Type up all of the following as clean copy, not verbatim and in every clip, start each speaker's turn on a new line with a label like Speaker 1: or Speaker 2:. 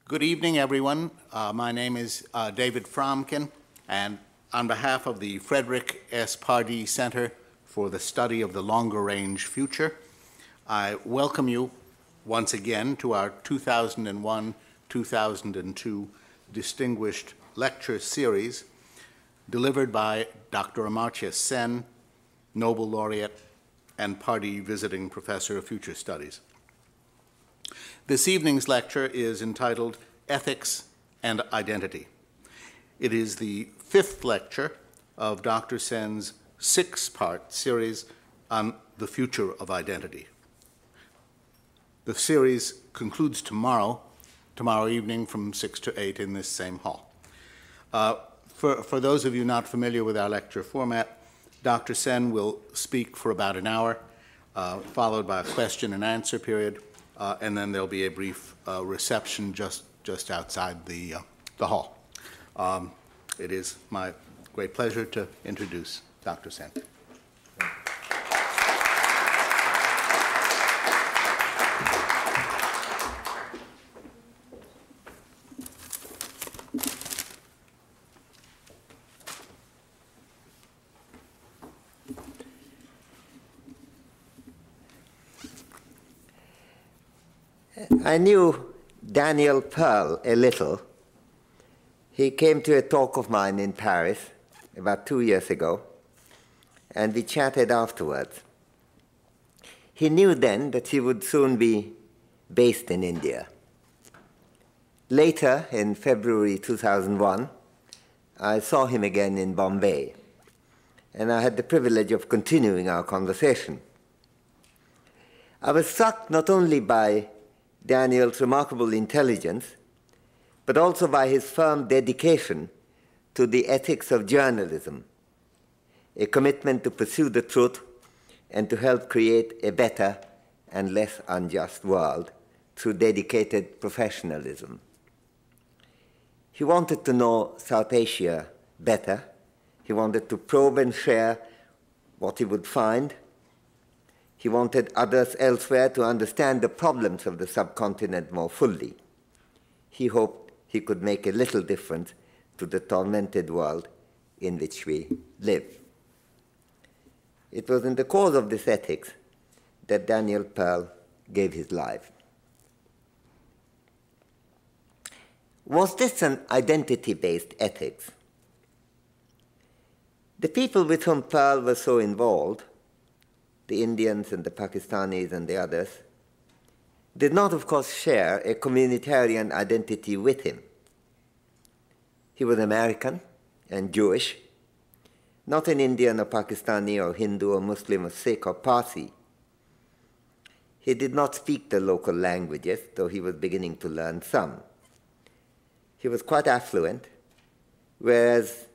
Speaker 1: Good evening, everyone. My name is David Fromkin, and on behalf of the Frederick S. Pardee Center for the Study of the Longer Range Future, I welcome you once again to our 2001-2002 Distinguished Lecture Series delivered by Dr. Amartya Sen, Nobel Laureate and Pardee Visiting Professor of Future Studies. This evening's lecture is entitled Ethics and Identity. It is the fifth lecture of Dr. Sen's six-part series on the future of identity. The series concludes tomorrow evening from 6 to 8 in this same hall. For those of you not familiar with our lecture format, Dr. Sen will speak for about an hour, followed by a question and answer period, and then there'll be a brief reception just outside the hall. It is my great pleasure to introduce Dr. Sen.
Speaker 2: I knew Daniel Pearl a little. He came to a talk of mine in Paris about 2 years ago, and we chatted afterwards. He knew then that he would soon be based in India. Later, in February 2001, I saw him again in Bombay, and I had the privilege of continuing our conversation. I was struck not only by Daniel's remarkable intelligence, but also by his firm dedication to the ethics of journalism, a commitment to pursue the truth and to help create a better and less unjust world through dedicated professionalism. He wanted to know South Asia better. He wanted to probe and share what he would find. He wanted others elsewhere to understand the problems of the subcontinent more fully. He hoped he could make a little difference to the tormented world in which we live. It was in the cause of this ethics that Daniel Pearl gave his life. Was this an identity-based ethics? The people with whom Pearl was so involved, the Indians and the Pakistanis and the others, did not, of course, share a communitarian identity with him. He was American and Jewish, not an Indian or Pakistani or Hindu or Muslim or Sikh or Parsi. He did not speak the local languages, though he was beginning to learn some. He was quite affluent, whereas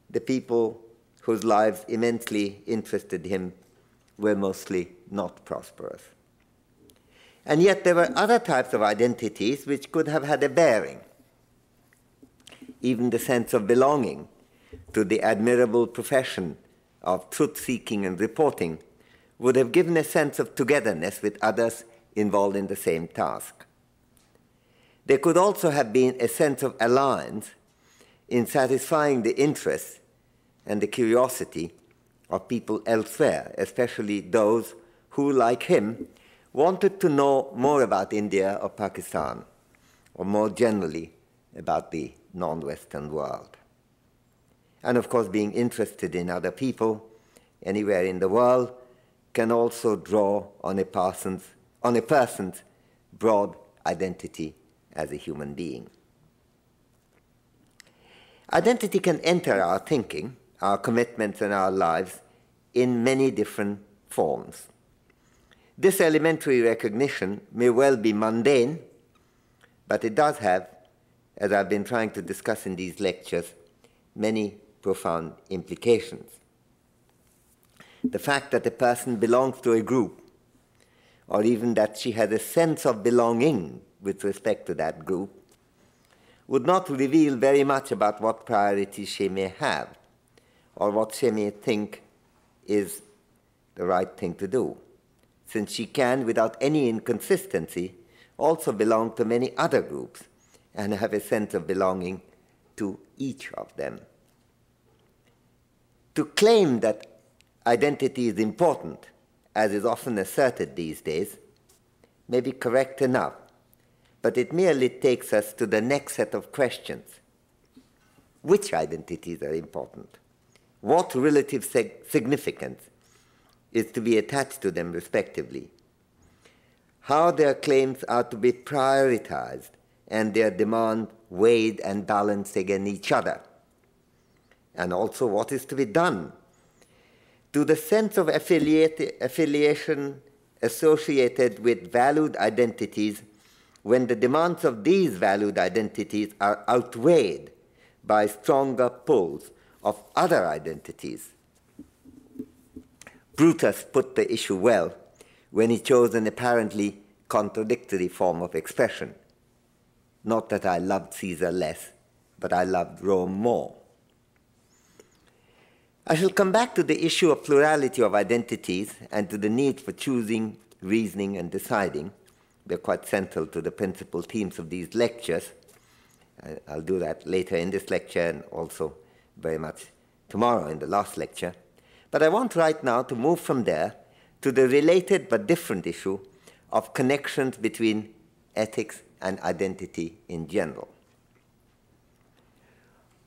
Speaker 2: the people whose lives immensely interested him were mostly not prosperous. And yet there were other types of identities which could have had a bearing. Even the sense of belonging to the admirable profession of truth-seeking and reporting would have given a sense of togetherness with others involved in the same task. There could also have been a sense of alliance in satisfying the interests and the curiosity of people elsewhere, especially those who, like him, wanted to know more about India or Pakistan, or more generally about the non-Western world. And of course, being interested in other people anywhere in the world can also draw on a person's broad identity as a human being. Identity can enter our thinking, our commitments and our lives in many different forms. This elementary recognition may well be mundane, but it does have, as I've been trying to discuss in these lectures, many profound implications. The fact that a person belongs to a group, or even that she has a sense of belonging with respect to that group, would not reveal very much about what priorities she may have, or what she may think is the right thing to do, since she can, without any inconsistency, also belong to many other groups and have a sense of belonging to each of them. To claim that identity is important, as is often asserted these days, may be correct enough, but it merely takes us to the next set of questions. Which identities are important? What relative significance is to be attached to them respectively? How their claims are to be prioritized and their demands weighed and balanced against each other? And also what is to be done to the sense of affiliation associated with valued identities when the demands of these valued identities are outweighed by stronger pulls of other identities. Brutus put the issue well when he chose an apparently contradictory form of expression. Not that I loved Caesar less, but I loved Rome more. I shall come back to the issue of plurality of identities and to the need for choosing, reasoning, and deciding. They're quite central to the principal themes of these lectures. I'll do that later in this lecture and also very much tomorrow in the last lecture. But I want right now to move from there to the related but different issue of connections between ethics and identity in general.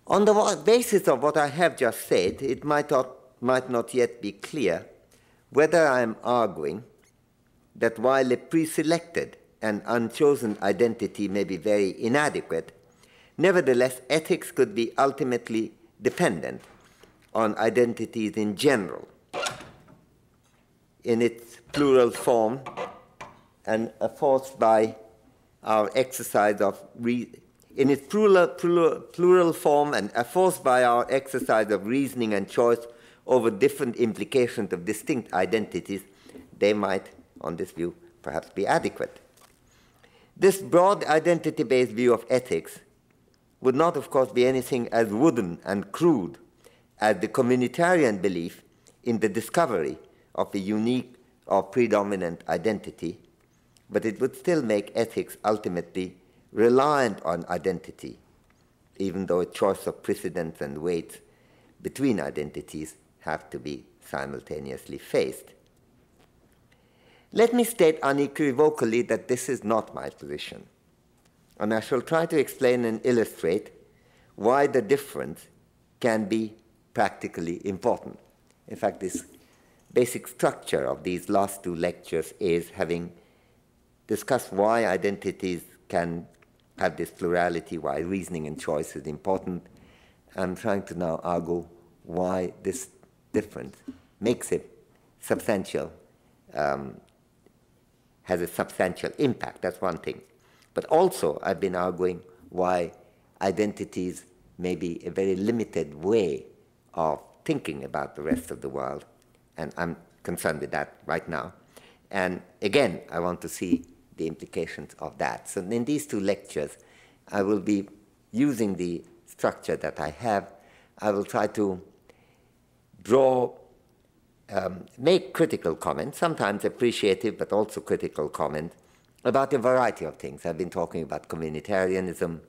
Speaker 2: On the basis of what I have just said, it might not yet be clear whether I am arguing that while a pre-selected and unchosen identity may be very inadequate, nevertheless ethics could be ultimately dependent on identities in general, in its plural form and forced by our exercise of in its plural form and forced by our exercise of reasoning and choice over different implications of distinct identities, they might, on this view, perhaps be adequate. This broad identity-based view of ethics would not, of course, be anything as wooden and crude as the communitarian belief in the discovery of a unique or predominant identity, but it would still make ethics ultimately reliant on identity, even though a choice of precedence and weights between identities have to be simultaneously faced. Let me state unequivocally that this is not my position, and I shall try to explain and illustrate why the difference can be practically important. In fact, this basic structure of these last two lectures is having discussed why identities can have this plurality, why reasoning and choice is important. I'm trying to now argue why this difference makes it substantial, has a substantial impact. That's one thing. But also, I've been arguing why identities may be a very limited way of thinking about the rest of the world, and I'm concerned with that right now. And again, I want to see the implications of that. So in these two lectures, I will be using the structure that I have. I will try to make critical comments, sometimes appreciative, but also critical comments, about a variety of things. I've been talking about communitarianism.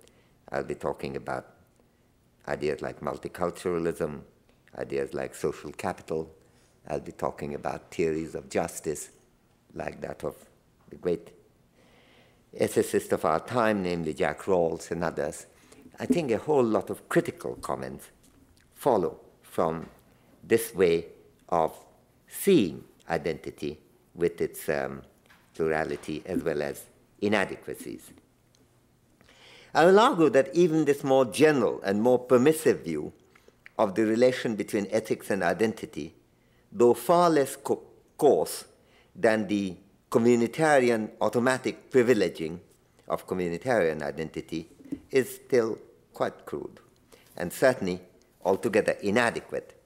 Speaker 2: I'll be talking about ideas like multiculturalism, ideas like social capital. I'll be talking about theories of justice, like that of the great ethicist of our time, namely Jack Rawls and others. I think a whole lot of critical comments follow from this way of seeing identity with its plurality as well as inadequacies. I will argue that even this more general and more permissive view of the relation between ethics and identity, though far less coarse than the communitarian automatic privileging of communitarian identity, is still quite crude and certainly altogether inadequate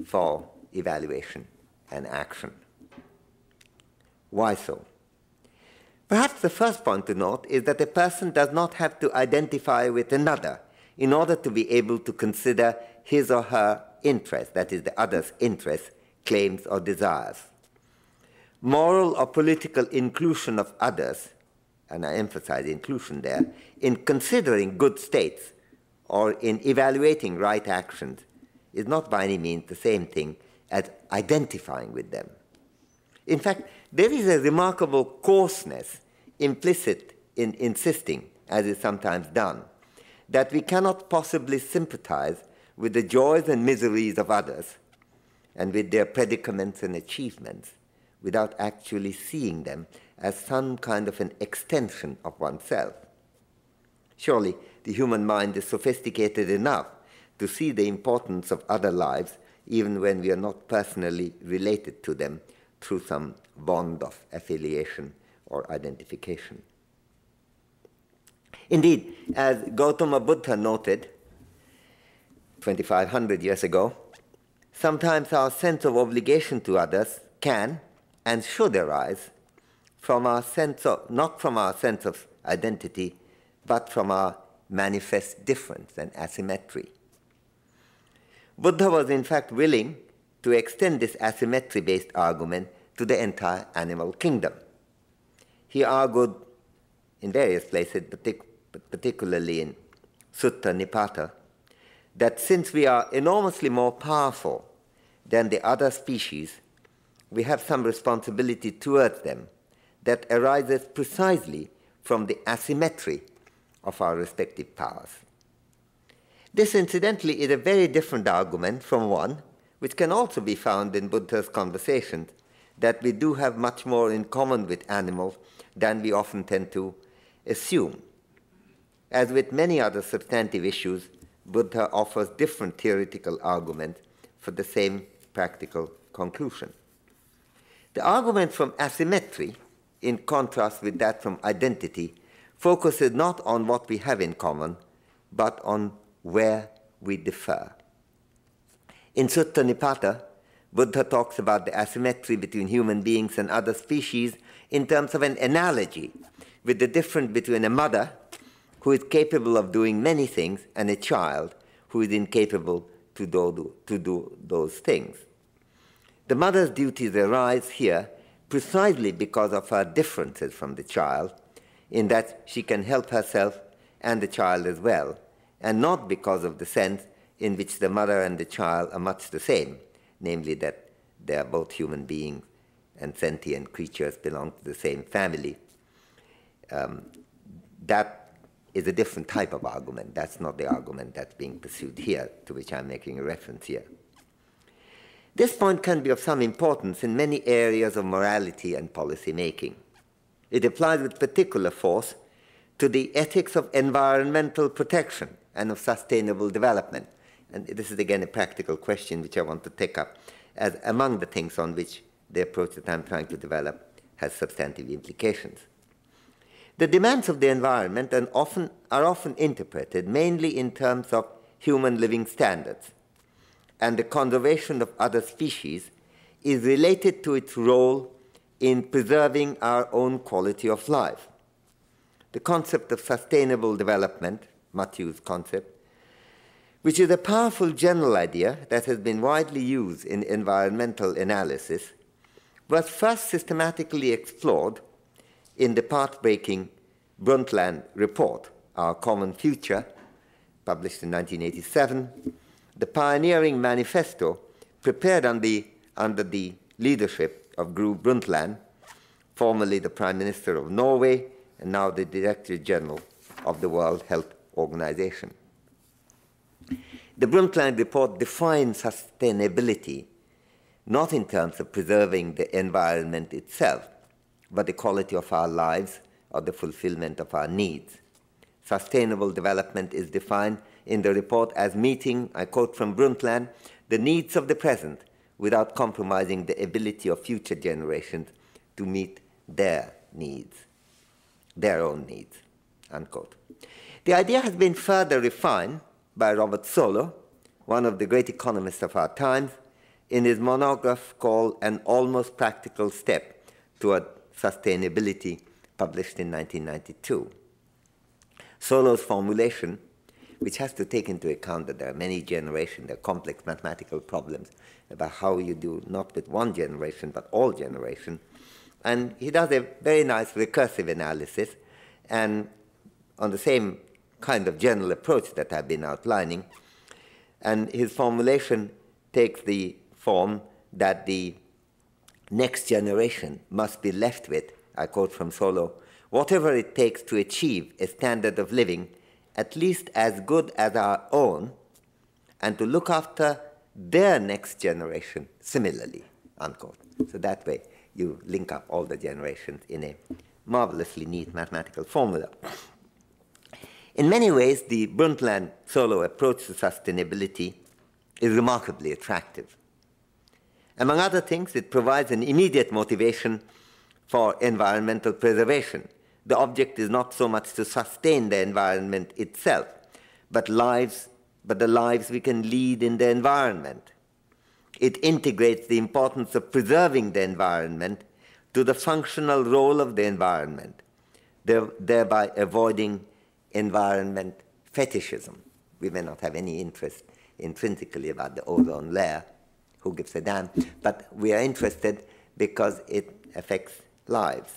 Speaker 2: for evaluation and action. Why so? Perhaps the first point to note is that a person does not have to identify with another in order to be able to consider his or her interest, that is, the other's interest, claims, or desires. Moral or political inclusion of others, and I emphasize inclusion there, in considering good states or in evaluating right actions is not by any means the same thing as identifying with them. In fact, there is a remarkable coarseness implicit in insisting, as is sometimes done, that we cannot possibly sympathize with the joys and miseries of others and with their predicaments and achievements without actually seeing them as some kind of an extension of oneself. Surely, the human mind is sophisticated enough to see the importance of other lives even when we are not personally related to them through some bond of affiliation or identification. Indeed, as Gautama Buddha noted 2,500 years ago, sometimes our sense of obligation to others can and should arise from our sense of, not from our sense of identity, but from our manifest difference and asymmetry. Buddha was in fact willing to extend this asymmetry-based argument to the entire animal kingdom. He argued in various places, particularly in Sutta Nipata, that since we are enormously more powerful than the other species, we have some responsibility towards them that arises precisely from the asymmetry of our respective powers. This, incidentally, is a very different argument from one which can also be found in Buddha's conversations, that we do have much more in common with animals than we often tend to assume. As with many other substantive issues, Buddha offers different theoretical arguments for the same practical conclusion. The argument from asymmetry, in contrast with that from identity, focuses not on what we have in common, but on where we differ. In Sutta Nipata, Buddha talks about the asymmetry between human beings and other species in terms of an analogy with the difference between a mother who is capable of doing many things and a child who is incapable to do those things. The mother's duties arise here precisely because of her differences from the child, in that she can help herself and the child as well, and not because of the sense in which the mother and the child are much the same, namely that they are both human beings and sentient creatures belong to the same family. That is a different type of argument. That's not the argument that's being pursued here, to which I'm making a reference here. This point can be of some importance in many areas of morality and policy making. It applies with particular force to the ethics of environmental protection and of sustainable development. And this is again a practical question which I want to take up as among the things on which the approach that I'm trying to develop has substantive implications. The demands of the environment are often interpreted mainly in terms of human living standards, and the conservation of other species is related to its role in preserving our own quality of life. The concept of sustainable development, Matthew's concept, which is a powerful general idea that has been widely used in environmental analysis, was first systematically explored in the path-breaking Brundtland report, Our Common Future, published in 1987, the pioneering manifesto prepared under the leadership of Gro Brundtland, formerly the Prime Minister of Norway and now the Director General of the World Health Organization. The Brundtland report defines sustainability not in terms of preserving the environment itself, but the quality of our lives or the fulfillment of our needs. Sustainable development is defined in the report as meeting, I quote from Brundtland, the needs of the present without compromising the ability of future generations to meet their needs, their own needs, unquote. The idea has been further refined by Robert Solow, one of the great economists of our times, in his monograph called An Almost Practical Step Toward Sustainability, published in 1992. Solow's formulation, which has to take into account that there are many generations, there are complex mathematical problems about how you do not with one generation, but all generations. And he does a very nice recursive analysis and on the same kind of general approach that I've been outlining. And his formulation takes the form that the next generation must be left with, I quote from Solow, whatever it takes to achieve a standard of living at least as good as our own, and to look after their next generation similarly, unquote. So that way you link up all the generations in a marvelously neat mathematical formula. In many ways, the Brundtland-Solow approach to sustainability is remarkably attractive. Among other things, it provides an immediate motivation for environmental preservation. The object is not so much to sustain the environment itself, but the lives we can lead in the environment. It integrates the importance of preserving the environment to the functional role of the environment, thereby avoiding environment fetishism. We may not have any interest intrinsically about the ozone layer, who gives a damn, but we are interested because it affects lives.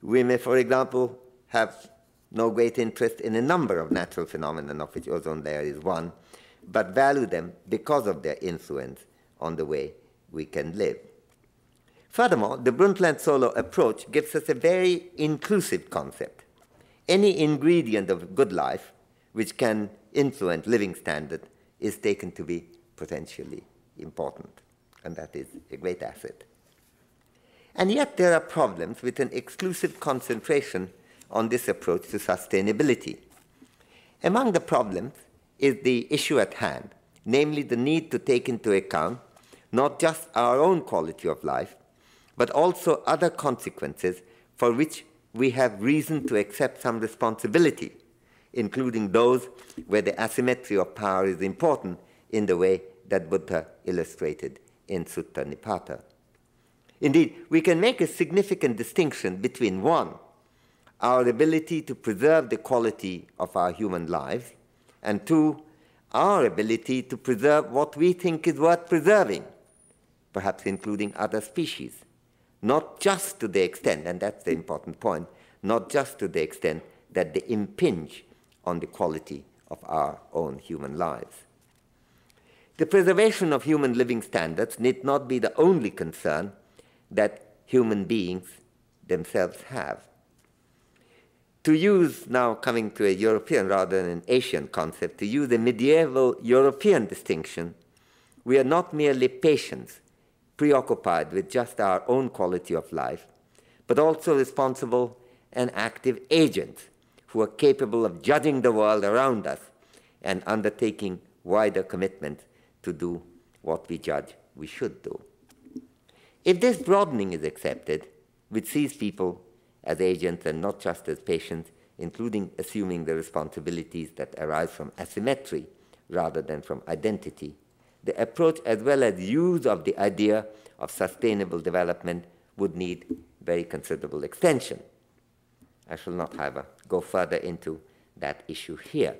Speaker 2: We may, for example, have no great interest in a number of natural phenomena, of which ozone layer is one, but value them because of their influence on the way we can live. Furthermore, the Brundtland-Solow approach gives us a very inclusive concept. Any ingredient of good life which can influence living standard is taken to be potentially important, and that is a great asset. And yet there are problems with an exclusive concentration on this approach to sustainability. Among the problems is the issue at hand, namely the need to take into account not just our own quality of life, but also other consequences for which we have reason to accept some responsibility, including those where the asymmetry of power is important in the way that Buddha illustrated in Sutta Nipata. Indeed, we can make a significant distinction between, one, our ability to preserve the quality of our human lives, and two, our ability to preserve what we think is worth preserving, perhaps including other species, not just to the extent, and that's the important point, not just to the extent that they impinge on the quality of our own human lives. The preservation of human living standards need not be the only concern that human beings themselves have. To use, now coming to a European rather than an Asian concept, to use a medieval European distinction, we are not merely patients preoccupied with just our own quality of life, but also responsible and active agents who are capable of judging the world around us and undertaking wider commitments to do what we judge we should do. If this broadening is accepted, which sees people as agents and not just as patients, including assuming the responsibilities that arise from asymmetry rather than from identity, the approach as well as use of the idea of sustainable development would need very considerable extension. I shall not, however, go further into that issue here.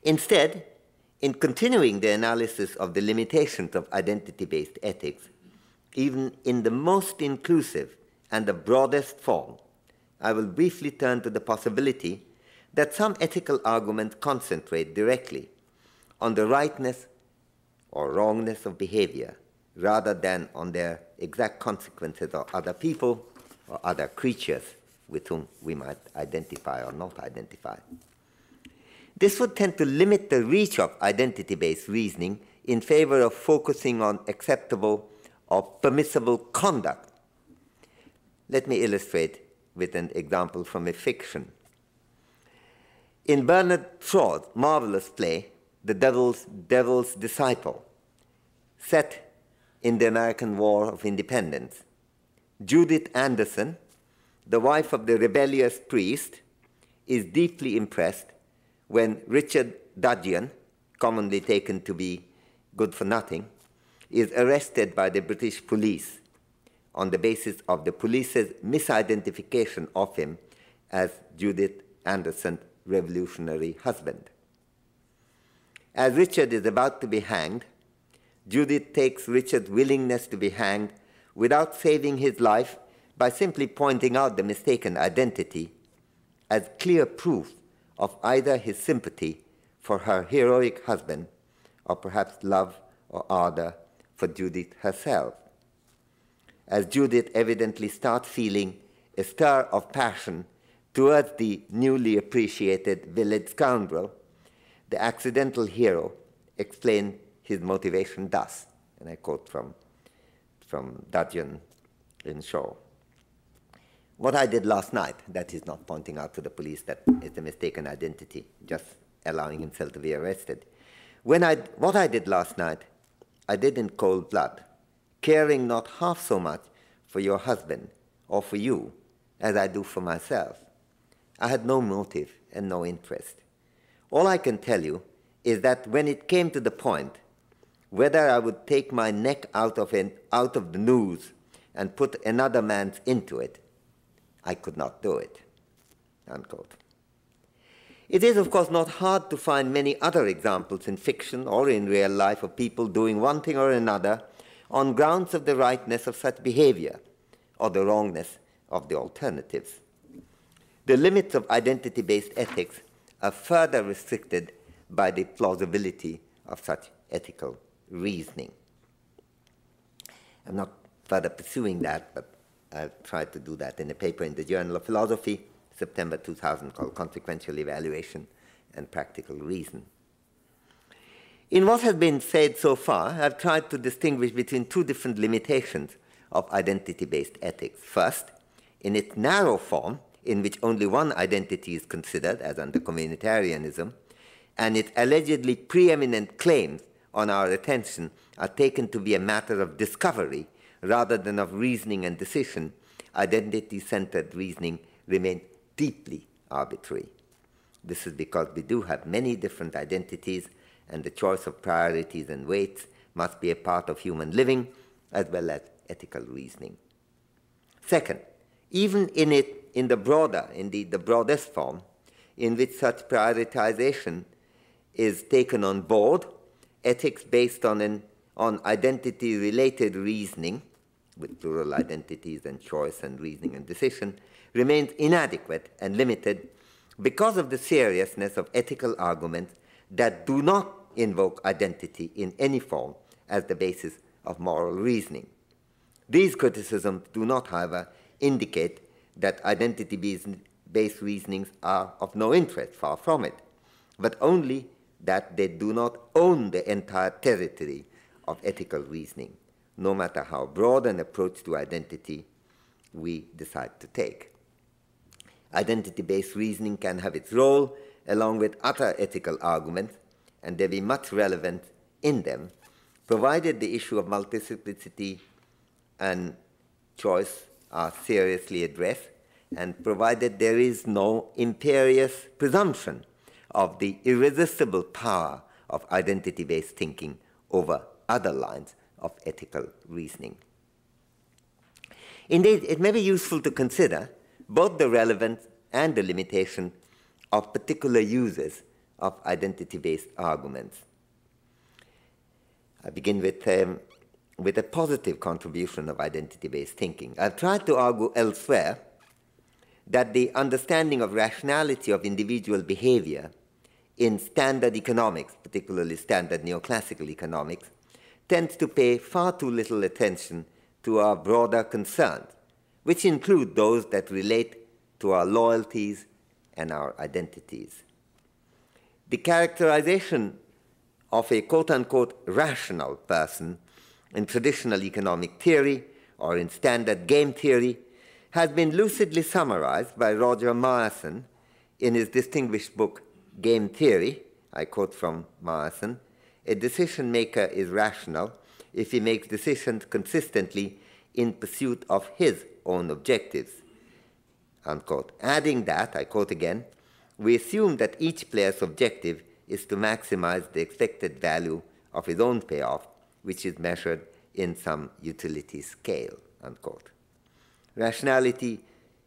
Speaker 2: Instead, in continuing the analysis of the limitations of identity-based ethics, even in the most inclusive and the broadest form, I will briefly turn to the possibility that some ethical arguments concentrate directly on the rightness or wrongness of behavior rather than on their exact consequences of other people or other creatures with whom we might identify or not identify. This would tend to limit the reach of identity-based reasoning in favor of focusing on acceptable or permissible conduct. Let me illustrate with an example from a fiction. In Bernard Shaw's marvelous play, The Devil's Disciple, set in the American War of Independence, Judith Anderson, the wife of the rebellious priest, is deeply impressed when Richard Dudgeon, commonly taken to be good for nothing, is arrested by the British police on the basis of the police's misidentification of him as Judith Anderson's revolutionary husband. As Richard is about to be hanged, Judith takes Richard's willingness to be hanged without saving his life by simply pointing out the mistaken identity as clear proof of either his sympathy for her heroic husband or perhaps love or ardor for Judith herself. As Judith evidently starts feeling a stir of passion towards the newly appreciated village scoundrel, the accidental hero explained his motivation thus, and I quote from Dudgeon in Shaw. What I did last night, that is not pointing out to the police that it's a mistaken identity, just allowing himself to be arrested. What I did last night, I did in cold blood, caring not half so much for your husband or for you as I do for myself. I had no motive and no interest. All I can tell you is that when it came to the point whether I would take my neck out of the noose and put another man's into it, I could not do it." Unquote. It is, of course, not hard to find many other examples in fiction or in real life of people doing one thing or another on grounds of the rightness of such behavior or the wrongness of the alternatives. The limits of identity-based ethics are further restricted by the plausibility of such ethical reasoning. I'm not further pursuing that, but I've tried to do that in a paper in the Journal of Philosophy, September 2000, called Consequential Evaluation and Practical Reason. In what has been said so far, I've tried to distinguish between two different limitations of identity-based ethics. First, in its narrow form, in which only one identity is considered, as under communitarianism, and its allegedly preeminent claims on our attention are taken to be a matter of discovery rather than of reasoning and decision, identity-centered reasoning remains deeply arbitrary. This is because we do have many different identities, and the choice of priorities and weights must be a part of human living as well as ethical reasoning. Second, even in the broader, indeed the broadest form, in which such prioritization is taken on board, ethics based on identity-related reasoning, with plural identities and choice and reasoning and decision, remains inadequate and limited because of the seriousness of ethical arguments that do not invoke identity in any form as the basis of moral reasoning. These criticisms do not, however, indicate that identity-based reasonings are of no interest, far from it, but only that they do not own the entire territory of ethical reasoning, no matter how broad an approach to identity we decide to take. Identity-based reasoning can have its role along with other ethical arguments, and there be much relevance in them, provided the issue of multiplicity and choice are seriously addressed, and provided there is no imperious presumption of the irresistible power of identity-based thinking over other lines of ethical reasoning. Indeed, it may be useful to consider both the relevance and the limitation of particular uses of identity-based arguments. I begin with a positive contribution of identity-based thinking. I've tried to argue elsewhere that the understanding of rationality of individual behavior in standard economics, particularly standard neoclassical economics, tends to pay far too little attention to our broader concerns, which include those that relate to our loyalties and our identities. The characterization of a quote-unquote rational person in traditional economic theory or in standard game theory has been lucidly summarized by Roger Myerson in his distinguished book, Game Theory. I quote from Myerson: "A decision maker is rational if he makes decisions consistently in pursuit of his own objectives." Unquote. Adding that, I quote again, "We assume that each player's objective is to maximize the expected value of his own payoff, which is measured in some utility scale." Unquote. Rationality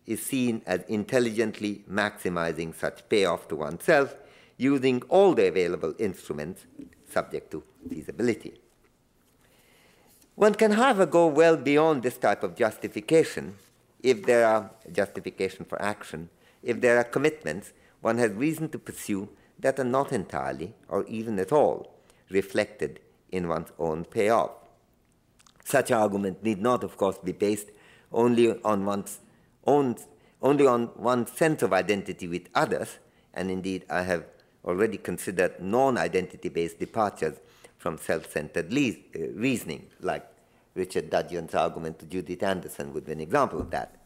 Speaker 2: is seen as intelligently maximizing such payoff to oneself using all the available instruments subject to feasibility. One can, however, go well beyond this type of justification if there are justification for action, if there are commitments one has reason to pursue that are not entirely, or even at all, reflected in one's own payoff. Such argument need not, of course, be based only on one's sense of identity with others, and indeed I have already considered non-identity-based departures from self-centered reasoning, like Richard Dudgeon's argument to Judith Anderson would be an example of that.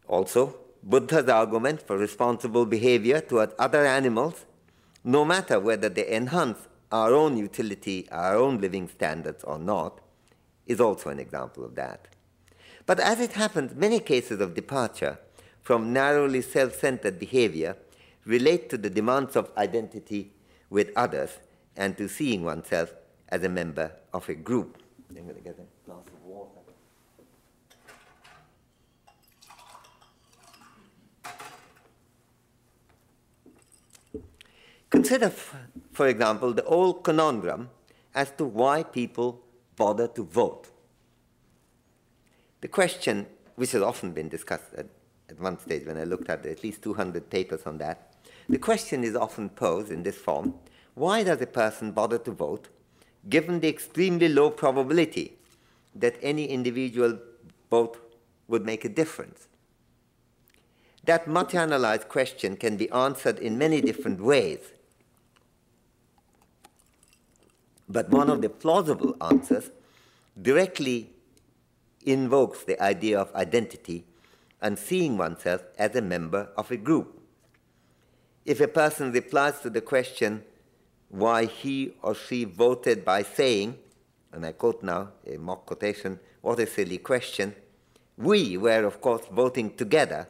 Speaker 2: Also, Buddha's argument for responsible behavior toward other animals, no matter whether they enhance our own utility, our own living standards or not, is also an example of that. But as it happens, many cases of departure from narrowly self-centered behavior relate to the demands of identity with others and to seeing oneself as a member of a group. I'm going to get a glass of water. Consider, for example, the old conundrum as to why people bother to vote. The question, which has often been discussed at one stage when I looked at at least 200 papers on that, the question is often posed in this form: why does a person bother to vote, given the extremely low probability that any individual vote would make a difference? That much analyzed question can be answered in many different ways. But one of the plausible answers directly invokes the idea of identity and seeing oneself as a member of a group. If a person replies to the question why he or she voted by saying, and I quote now, a mock quotation, "What a silly question," we were, of course, voting together,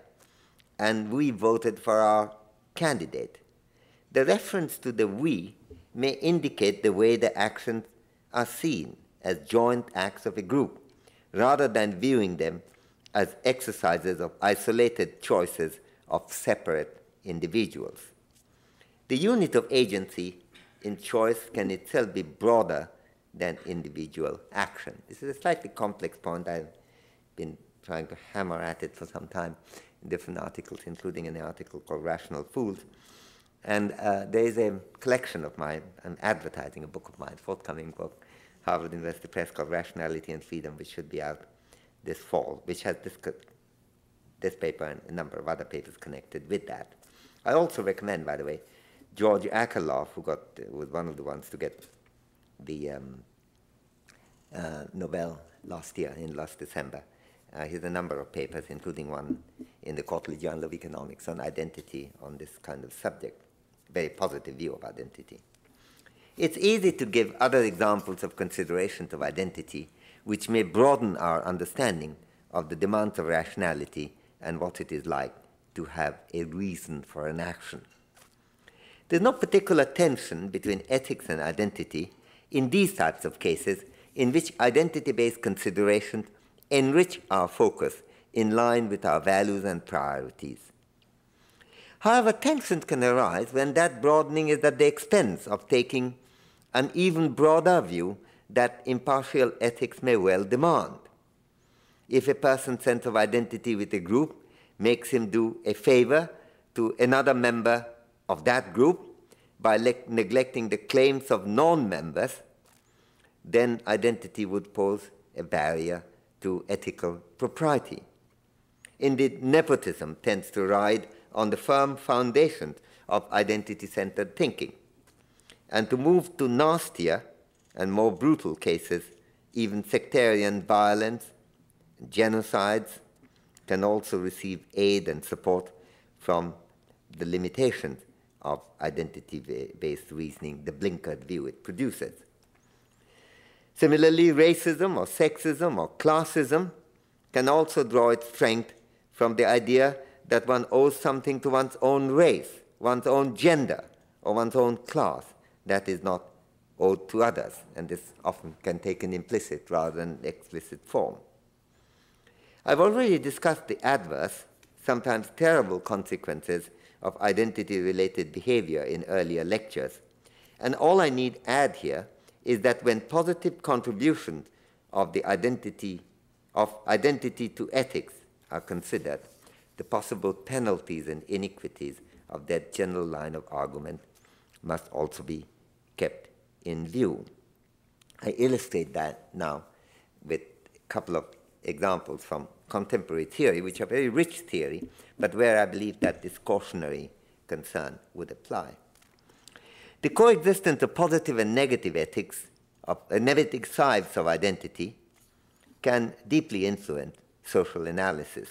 Speaker 2: and we voted for our candidate. The reference to the we may indicate the way the actions are seen as joint acts of a group, rather than viewing them as exercises of isolated choices of separate individuals. The unit of agency in choice can itself be broader than individual action. This is a slightly complex point. I've been trying to hammer at it for some time in different articles, including an article called Rational Fools. And there is a collection of mine, I'm advertising a book of mine, forthcoming book, Harvard University Press, called Rationality and Freedom, which should be out this fall, which has this paper and a number of other papers connected with that. I also recommend, by the way, George Akerlof, who was one of the ones to get the Nobel last December. He has a number of papers, including one in the Quarterly Journal of Economics on identity on this kind of subject. Very positive view of identity. It's easy to give other examples of considerations of identity which may broaden our understanding of the demands of rationality and what it is like to have a reason for an action. There's no particular tension between ethics and identity in these types of cases in which identity-based considerations enrich our focus in line with our values and priorities. However, tensions can arise when that broadening is at the expense of taking an even broader view that impartial ethics may well demand. If a person's sense of identity with a group makes him do a favor to another member of that group by neglecting the claims of non-members, then identity would pose a barrier to ethical propriety. Indeed, nepotism tends to ride on the firm foundations of identity-centered thinking. And to move to nastier and more brutal cases, even sectarian violence, genocides, can also receive aid and support from the limitations of identity-based reasoning, the blinkered view it produces. Similarly, racism or sexism or classism can also draw its strength from the idea that one owes something to one's own race, one's own gender, or one's own class that is not owed to others, and this often can take an implicit rather than explicit form. I've already discussed the adverse, sometimes terrible consequences of identity-related behavior in earlier lectures, and all I need add here is that when positive contributions of the identity to ethics are considered, the possible penalties and iniquities of that general line of argument must also be kept in view. I illustrate that now with a couple of examples from contemporary theory, which are very rich theory, but where I believe that this cautionary concern would apply. The coexistence of positive and negative ethics, of negative sides of identity, can deeply influence social analysis.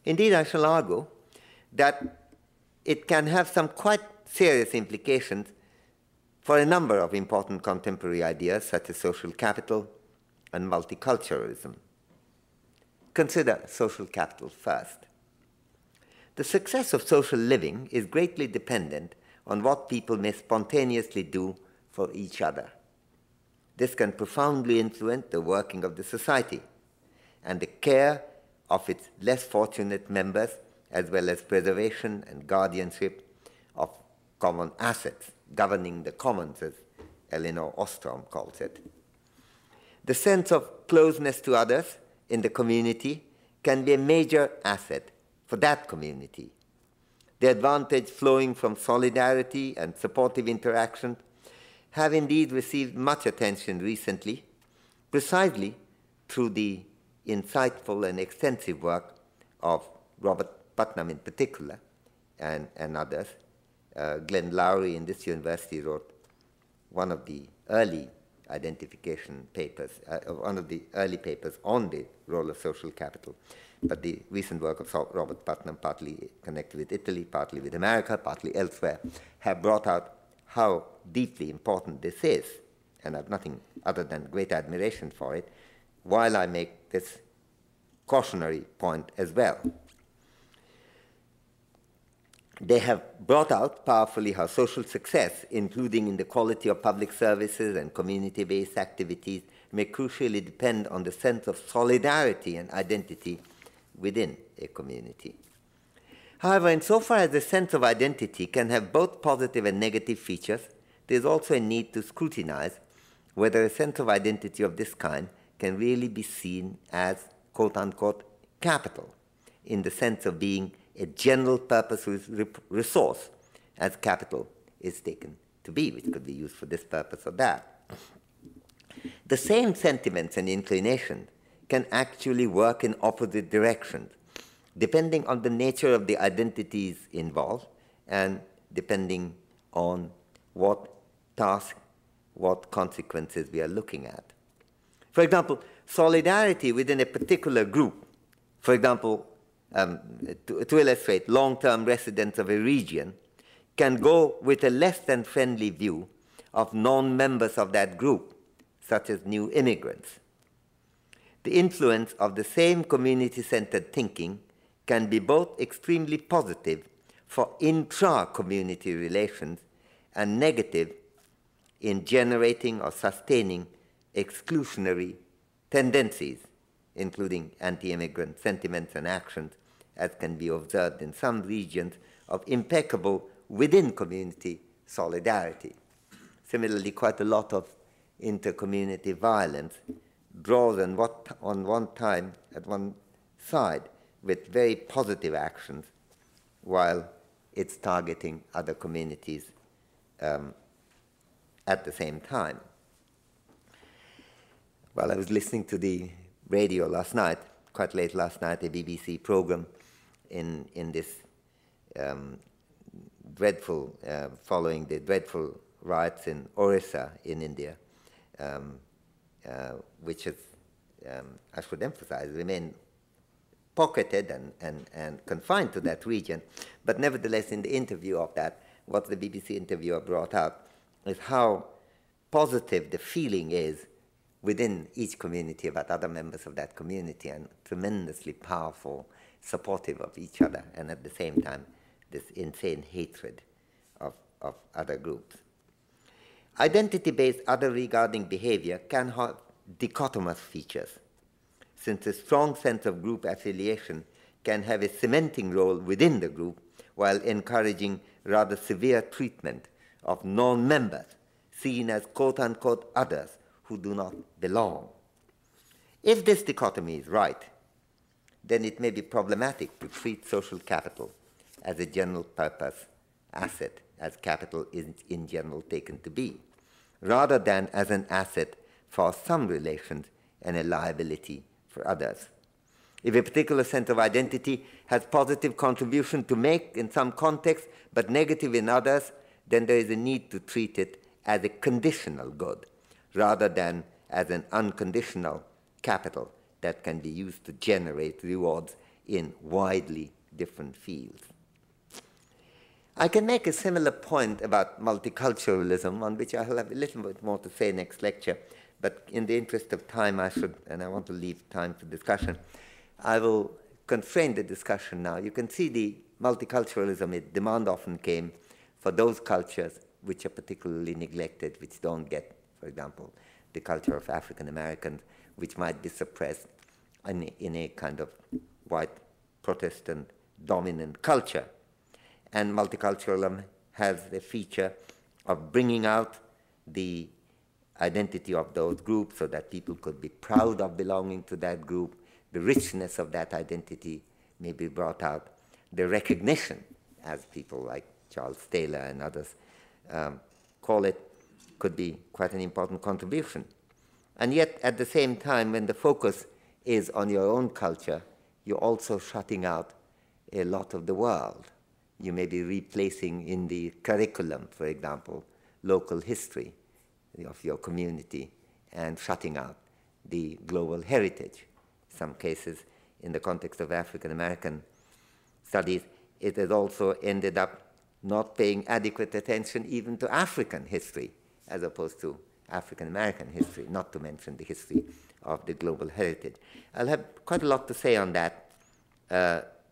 Speaker 2: Indeed, I shall argue that it can have some quite serious implications for a number of important contemporary ideas, such as social capital and multiculturalism. Consider social capital first. The success of social living is greatly dependent on what people may spontaneously do for each other. This can profoundly influence the working of the society and the care of its less fortunate members, as well as preservation and guardianship of common assets, governing the commons, as Elinor Ostrom calls it. The sense of closeness to others in the community can be a major asset for that community. The advantage flowing from solidarity and supportive interaction have indeed received much attention recently, precisely through the insightful and extensive work of Robert Putnam in particular, and others. Glenn Lowry in this university wrote one of the early identification papers, one of the early papers on the role of social capital. But the recent work of Robert Putnam, partly connected with Italy, partly with America, partly elsewhere, have brought out how deeply important this is. And I have nothing other than great admiration for it, while I make this cautionary point as well. They have brought out powerfully how social success, including in the quality of public services and community-based activities, may crucially depend on the sense of solidarity and identity within a community. However, insofar as the sense of identity can have both positive and negative features, there is also a need to scrutinize whether a sense of identity of this kind can really be seen as quote-unquote capital, in the sense of being a general purpose resource, as capital is taken to be, which could be used for this purpose or that. The same sentiments and inclinations can actually work in opposite directions, depending on the nature of the identities involved and depending on what task, what consequences we are looking at. For example, solidarity within a particular group, for example, to illustrate long-term residents of a region, can go with a less than friendly view of non-members of that group, such as new immigrants. The influence of the same community-centered thinking can be both extremely positive for intra-community relations and negative in generating or sustaining exclusionary tendencies, including anti-immigrant sentiments and actions, as can be observed in some regions of impeccable within-community solidarity. Similarly, quite a lot of inter-community violence draws on one time at one side with very positive actions, while it's targeting other communities at the same time. Well, I was listening to the radio last night, quite late last night, a BBC program in this dreadful, following the dreadful riots in Orissa in India, which is, I should emphasize, remain pocketed and confined to that region. But nevertheless, in the interview of that, what the BBC interviewer brought out is how positive the feeling is within each community about other members of that community, and tremendously powerful, supportive of each other, and at the same time, this insane hatred of other groups. Identity-based other regarding behavior can have dichotomous features, since a strong sense of group affiliation can have a cementing role within the group while encouraging rather severe treatment of non-members seen as quote-unquote others who do not belong. If this dichotomy is right, then it may be problematic to treat social capital as a general purpose asset, as capital is in general taken to be, rather than as an asset for some relations and a liability for others. If a particular center of identity has positive contribution to make in some context, but negative in others, then there is a need to treat it as a conditional good, rather than as an unconditional capital that can be used to generate rewards in widely different fields. I can make a similar point about multiculturalism, on which I'll have a little bit more to say next lecture, but in the interest of time I should, and I want to leave time for discussion, I will constrain the discussion now. You can see the multiculturalism demand often came for those cultures which are particularly neglected, which don't get, for example, the culture of African Americans, which might be suppressed in a kind of white Protestant dominant culture. And multiculturalism has the feature of bringing out the identity of those groups so that people could be proud of belonging to that group. The richness of that identity may be brought out. The recognition, as people like Charles Taylor and others call it, could be quite an important contribution. And yet, at the same time, when the focus is on your own culture, you're also shutting out a lot of the world. You may be replacing in the curriculum, for example, local history of your community and shutting out the global heritage. In some cases, in the context of African American studies, it has also ended up not paying adequate attention even to African history as opposed to African American history, not to mention the history of the global heritage. I'll have quite a lot to say on that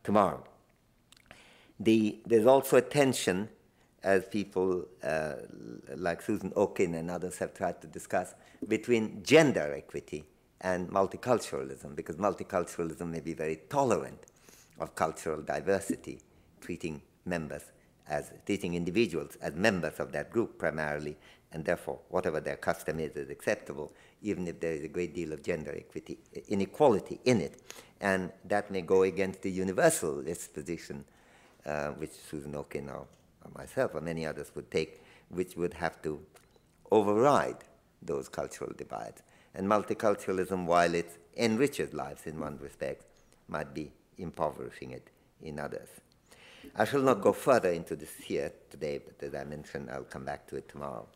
Speaker 2: tomorrow. There's also a tension, as people like Susan Okin and others have tried to discuss, between gender equity and multiculturalism, because multiculturalism may be very tolerant of cultural diversity, treating individuals as members of that group primarily, and therefore whatever their custom is acceptable, even if there is a great deal of gender inequality in it. And that may go against the universalist position, which Susan Okin or myself or many others would take, which would have to override those cultural divides. And multiculturalism, while it enriches lives in one respect, might be impoverishing it in others. I shall not go further into this here today, but as I mentioned, I'll come back to it tomorrow.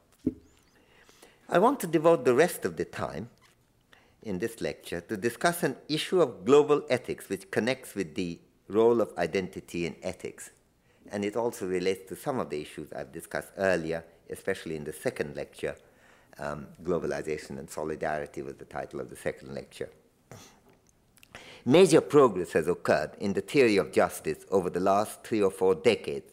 Speaker 2: I want to devote the rest of the time in this lecture to discuss an issue of global ethics which connects with the role of identity in ethics. And it also relates to some of the issues I've discussed earlier, especially in the second lecture. Globalization and Solidarity was the title of the second lecture. Major progress has occurred in the theory of justice over the last 3 or 4 decades,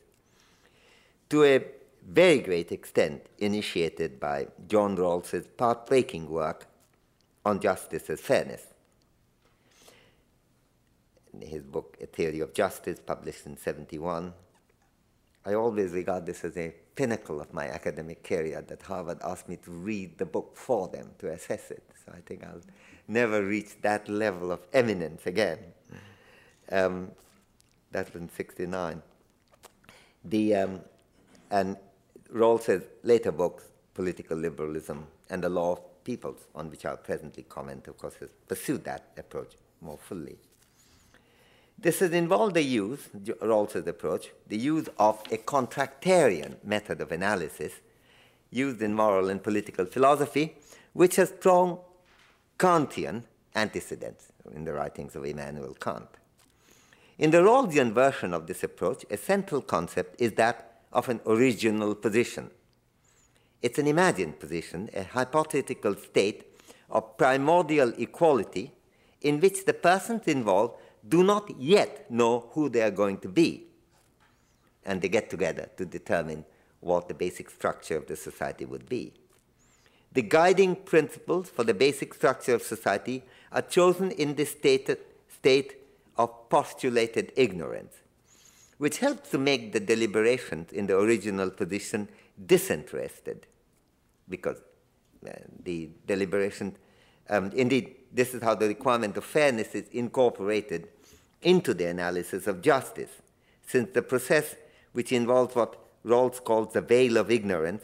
Speaker 2: to a very great extent initiated by John Rawls's path-breaking work on justice as fairness. In his book, A Theory of Justice, published in 1971, I always regard this as a pinnacle of my academic career, that Harvard asked me to read the book for them, to assess it. So I think I'll never reach that level of eminence again. That was in 1969. And Rawls's later books, Political Liberalism and the Law of Peoples, on which I'll presently comment, of course, has pursued that approach more fully. This has involved the use, Rawls's approach, the use of a contractarian method of analysis used in moral and political philosophy, which has strong Kantian antecedents in the writings of Immanuel Kant. In the Rawlsian version of this approach, a central concept is that of an original position. It's an imagined position, a hypothetical state of primordial equality in which the persons involved do not yet know who they are going to be, and they get together to determine what the basic structure of the society would be. The guiding principles for the basic structure of society are chosen in this state of postulated ignorance, which helps to make the deliberations in the original position disinterested, because the deliberation, indeed, this is how the requirement of fairness is incorporated into the analysis of justice, since the process, which involves what Rawls calls the veil of ignorance,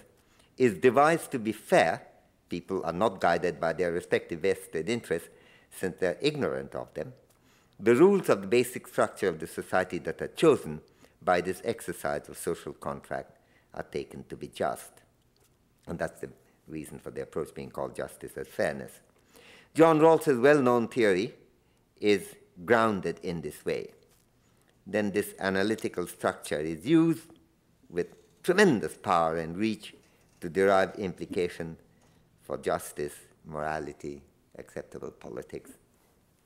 Speaker 2: is devised to be fair. People are not guided by their respective vested interests, since they're ignorant of them. The rules of the basic structure of the society that are chosen by this exercise of social contract are taken to be just. And that's the reason for the approach being called justice as fairness. John Rawls's well-known theory is grounded in this way. Then this analytical structure is used with tremendous power and reach to derive implications for justice, morality, acceptable politics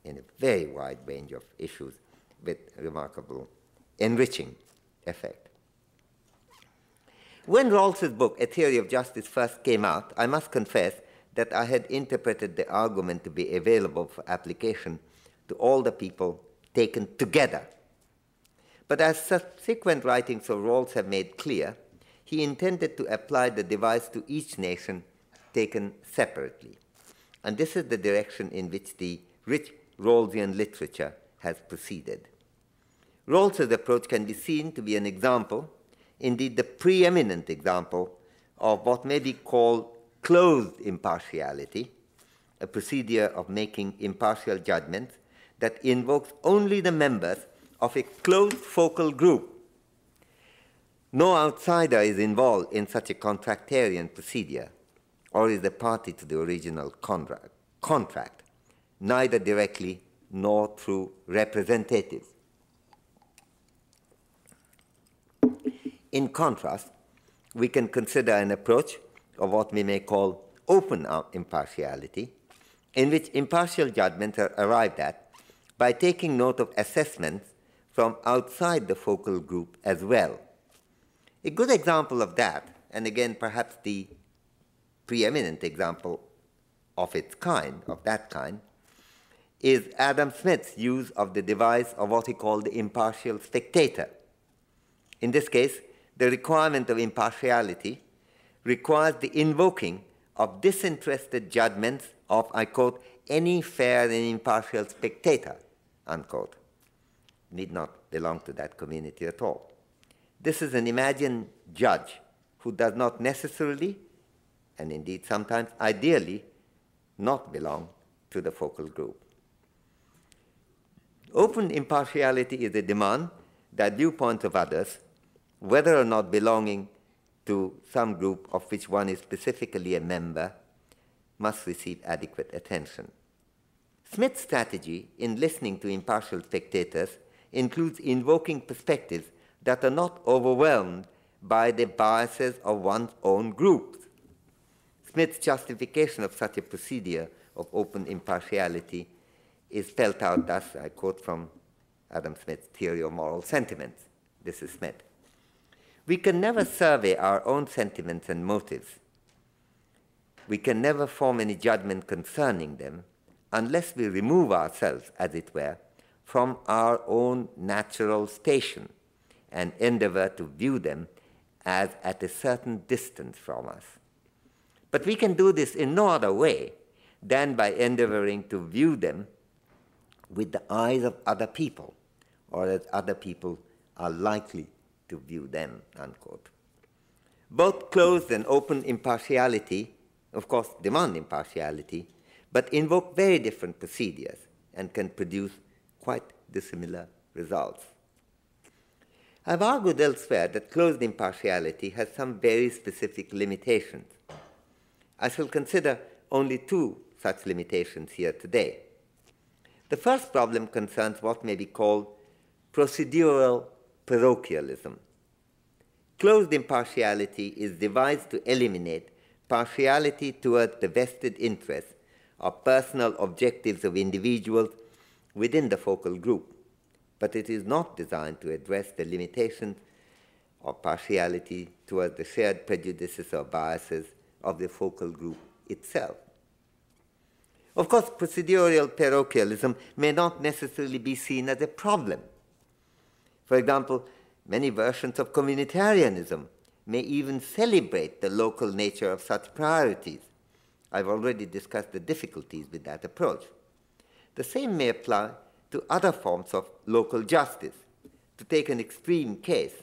Speaker 2: in a very wide range of issues with remarkable enriching effect. When Rawls's book, A Theory of Justice, first came out, I must confess that I had interpreted the argument to be available for application to all the people taken together. But as subsequent writings of Rawls have made clear, he intended to apply the device to each nation taken separately. And this is the direction in which the rich Rawlsian literature has proceeded. Rawls's approach can be seen to be an example, indeed the preeminent example, of what may be called closed impartiality, a procedure of making impartial judgments that invokes only the members of a closed focal group. No outsider is involved in such a contractarian procedure or is a party to the original contract, neither directly nor through representatives. In contrast, we can consider an approach of what we may call open impartiality, in which impartial judgments are arrived at by taking note of assessments from outside the focal group as well. A good example of that, and again perhaps the preeminent example of its kind, of that kind, is Adam Smith's use of the device of what he called the impartial spectator. In this case, the requirement of impartiality requires the invoking of disinterested judgments of, I quote, any fair and impartial spectator, unquote. Need not belong to that community at all. This is an imagined judge who does not necessarily, and indeed sometimes ideally, not belong to the focal group. Open impartiality is a demand that viewpoints of others, whether or not belonging to some group of which one is specifically a member, must receive adequate attention. Smith's strategy in listening to impartial spectators includes invoking perspectives that are not overwhelmed by the biases of one's own groups. Smith's justification of such a procedure of open impartiality is spelled out thus, I quote from Adam Smith's Theory of Moral Sentiments. This is Smith. We can never survey our own sentiments and motives. We can never form any judgment concerning them unless we remove ourselves, as it were, from our own natural station and endeavor to view them as at a certain distance from us. But we can do this in no other way than by endeavoring to view them with the eyes of other people, or as other people are likely to view them, unquote. Both closed and open impartiality, of course, demand impartiality, but invoke very different procedures and can produce quite dissimilar results. I've argued elsewhere that closed impartiality has some very specific limitations. I shall consider only two such limitations here today. The first problem concerns what may be called procedural parochialism. Closed impartiality is devised to eliminate partiality towards the vested interests or personal objectives of individuals within the focal group, but it is not designed to address the limitations of partiality towards the shared prejudices or biases of the focal group itself. Of course, procedural parochialism may not necessarily be seen as a problem. For example, many versions of communitarianism may even celebrate the local nature of such priorities. I've already discussed the difficulties with that approach. The same may apply to other forms of local justice. To take an extreme case,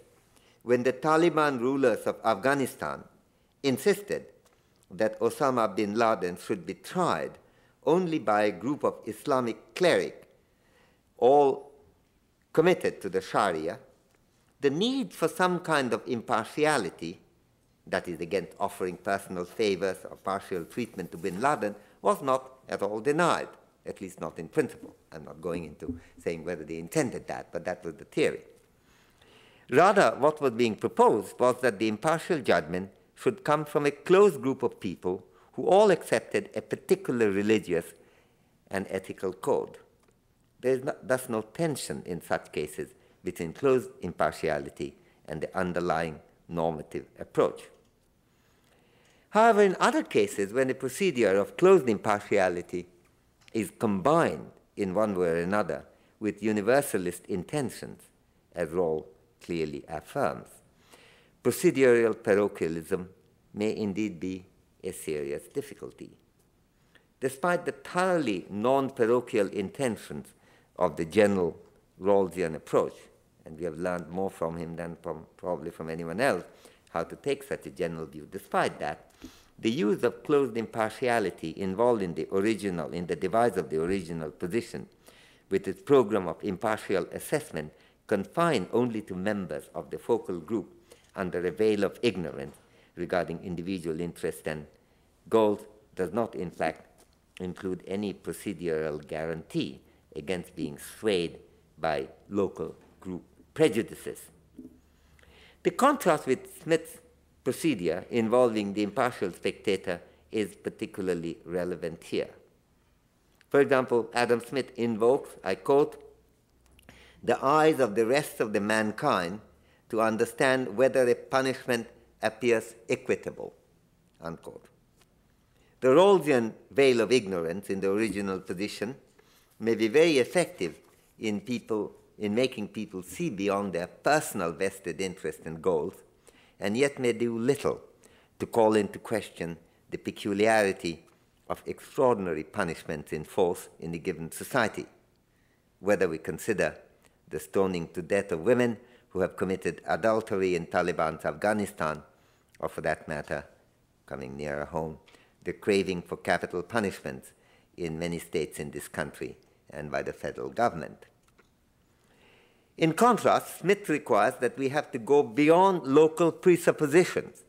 Speaker 2: when the Taliban rulers of Afghanistan insisted that Osama bin Laden should be tried only by a group of Islamic clerics, all committed to the Sharia, the need for some kind of impartiality, that is against offering personal favors or partial treatment to bin Laden, was not at all denied, at least not in principle. I'm not going into saying whether they intended that, but that was the theory. Rather, what was being proposed was that the impartial judgment should come from a close group of people who all accepted a particular religious and ethical code. There is thus no tension in such cases between close impartiality and the underlying normative approach. However, in other cases, when a procedure of closed impartiality is combined in one way or another with universalist intentions, as Rawls clearly affirms, procedural parochialism may indeed be a serious difficulty. Despite the thoroughly non-parochial intentions of the general Rawlsian approach, and we have learned more from him than probably from anyone else how to take such a general view. Despite that, the use of closed impartiality involved in the device of the original position, with its program of impartial assessment confined only to members of the focal group under a veil of ignorance regarding individual interests and goals, does not in fact include any procedural guarantee against being swayed by local group prejudices. The contrast with Smith's procedure involving the impartial spectator is particularly relevant here. For example, Adam Smith invokes, I quote, "the eyes of the rest of the mankind to understand whether a punishment appears equitable," unquote. The Rawlsian veil of ignorance in the original position may be very effective in making people see beyond their personal vested interests and goals, and yet may do little to call into question the peculiarity of extraordinary punishments in force in a given society, whether we consider the stoning to death of women who have committed adultery in Taliban's Afghanistan, or for that matter, coming nearer home, the craving for capital punishments in many states in this country and by the federal government. In contrast, Smith requires that we have to go beyond local presuppositions,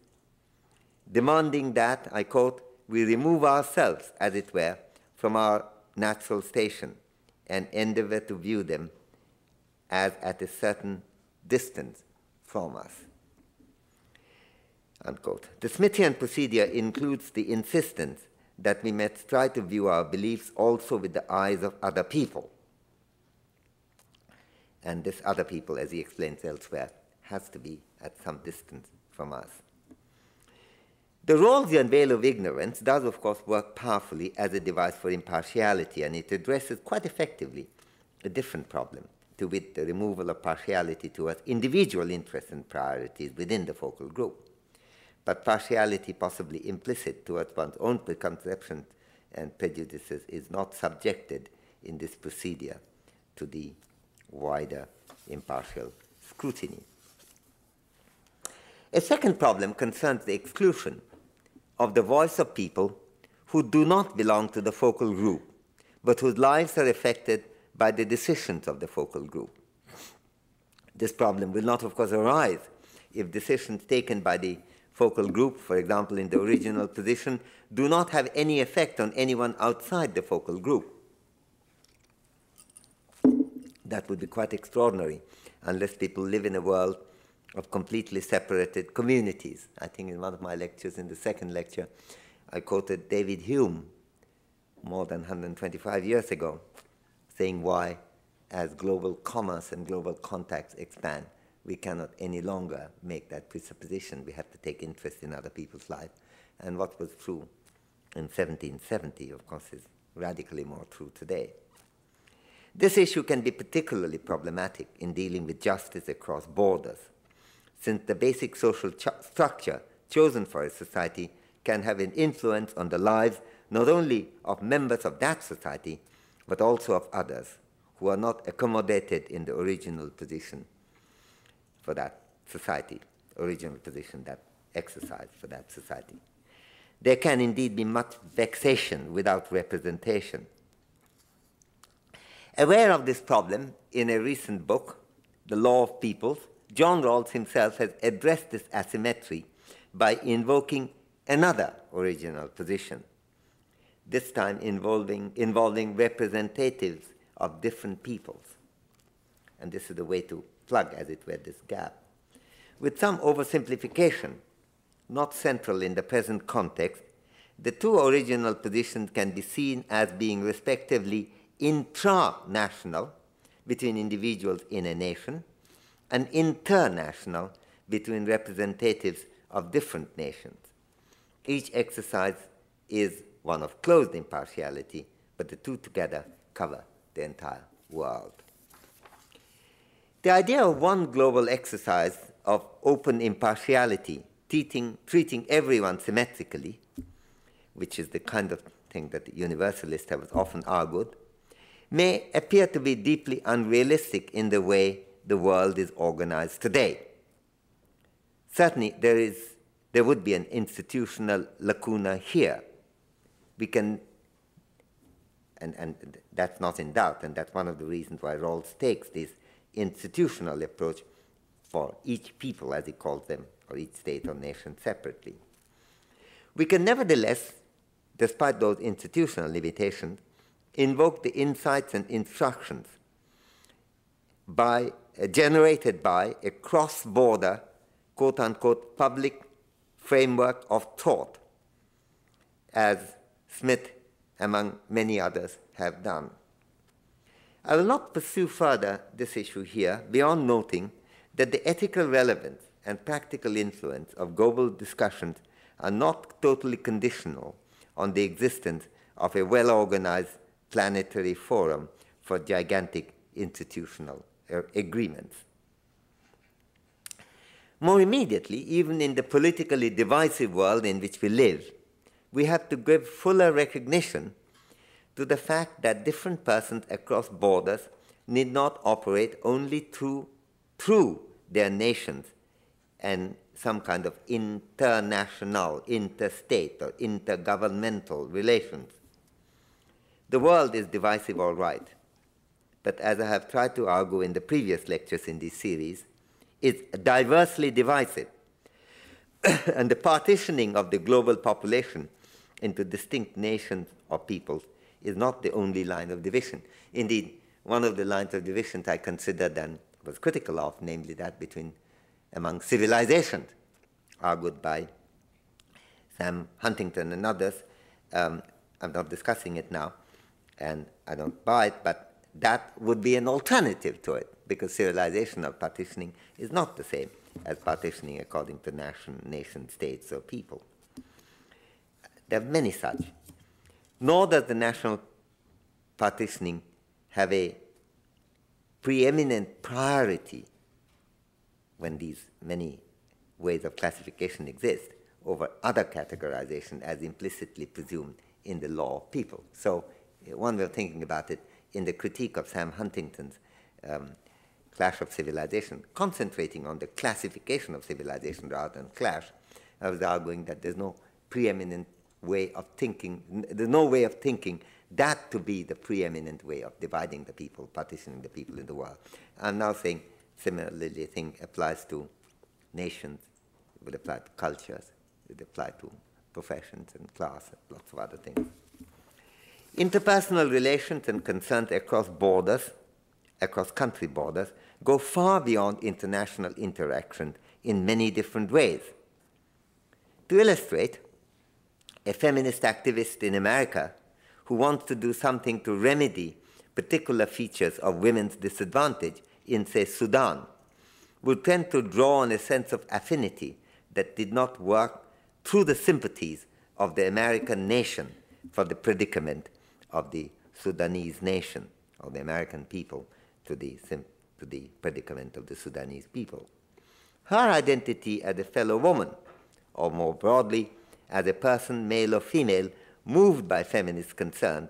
Speaker 2: demanding that, I quote, "we remove ourselves, as it were, from our natural station and endeavor to view them as at a certain distance from us," unquote. The Smithian procedure includes the insistence that we must try to view our beliefs also with the eyes of other people. And this other people, as he explains elsewhere, has to be at some distance from us. The Rawlsian veil of ignorance does, of course, work powerfully as a device for impartiality, and it addresses quite effectively a different problem, to wit, the removal of partiality towards individual interests and priorities within the focal group, but partiality possibly implicit towards one's own preconceptions and prejudices is not subjected in this procedure to the wider impartial scrutiny. A second problem concerns the exclusion of the voice of people who do not belong to the focal group, but whose lives are affected by the decisions of the focal group. This problem will not, of course, arise if decisions taken by the focal group, for example, in the original position, do not have any effect on anyone outside the focal group. That would be quite extraordinary unless people live in a world of completely separated communities. I think in one of my lectures, in the second lecture, I quoted David Hume more than 125 years ago, saying why, as global commerce and global contacts expand, we cannot any longer make that presupposition. We have to take interest in other people's lives. And what was true in 1770, of course, is radically more true today. This issue can be particularly problematic in dealing with justice across borders, since the basic social structure chosen for a society can have an influence on the lives not only of members of that society, but also of others who are not accommodated in the original position for that society, original position that exercised for that society. There can indeed be much vexation without representation. Aware of this problem, in a recent book, The Law of Peoples, John Rawls himself has addressed this asymmetry by invoking another original position, this time involving representatives of different peoples. And this is the way to plug, as it were, this gap. With some oversimplification, not central in the present context, the two original positions can be seen as being respectively intranational, between individuals in a nation, and international, between representatives of different nations. Each exercise is one of closed impartiality, but the two together cover the entire world. The idea of one global exercise of open impartiality, treating everyone symmetrically, which is the kind of thing that the universalists have often argued, may appear to be deeply unrealistic in the way the world is organized today. Certainly, there would be an institutional lacuna here. We can, and that's not in doubt, and that's one of the reasons why Rawls takes this institutional approach for each people, as he calls them, or each state or nation separately. We can nevertheless, despite those institutional limitations, invoke the insights and instructions generated by a cross-border, quote-unquote, public framework of thought, as Smith, among many others, have done. I will not pursue further this issue here beyond noting that the ethical relevance and practical influence of global discussions are not totally conditional on the existence of a well-organized planetary forum for gigantic institutional agreements. More immediately, even in the politically divisive world in which we live, we have to give fuller recognition to the fact that different persons across borders need not operate only through their nations and some kind of international, interstate, or intergovernmental relations. The world is divisive, all right, but as I have tried to argue in the previous lectures in this series, it's diversely divisive. And the partitioning of the global population into distinct nations or peoples is not the only line of division. Indeed, one of the lines of division I considered and was critical of, namely that among civilizations, argued by Sam Huntington and others. I'm not discussing it now, and I don't buy it, but that would be an alternative to it, because civilizational partitioning is not the same as partitioning according to nation states or people. There are many such. Nor does the national partitioning have a preeminent priority when these many ways of classification exist over other categorization as implicitly presumed in the law of people. So one way of thinking about it, in the critique of Sam Huntington's Clash of Civilization, concentrating on the classification of civilization rather than clash, I was arguing that there's no preeminent way of thinking, there's no way of thinking that to be the preeminent way of dividing the people, partitioning the people in the world. I'm now saying similarly the thing applies to nations, it would apply to cultures, it would apply to professions and class, and lots of other things. Interpersonal relations and concerns across borders, across country borders, go far beyond international interaction in many different ways. To illustrate, a feminist activist in America who wants to do something to remedy particular features of women's disadvantage in, say, Sudan, would tend to draw on a sense of affinity that did not work through the sympathies of the American nation for the predicament of the Sudanese nation, or the American people to the predicament of the Sudanese people. Her identity as a fellow woman, or more broadly, as a person, male or female, moved by feminist concerns,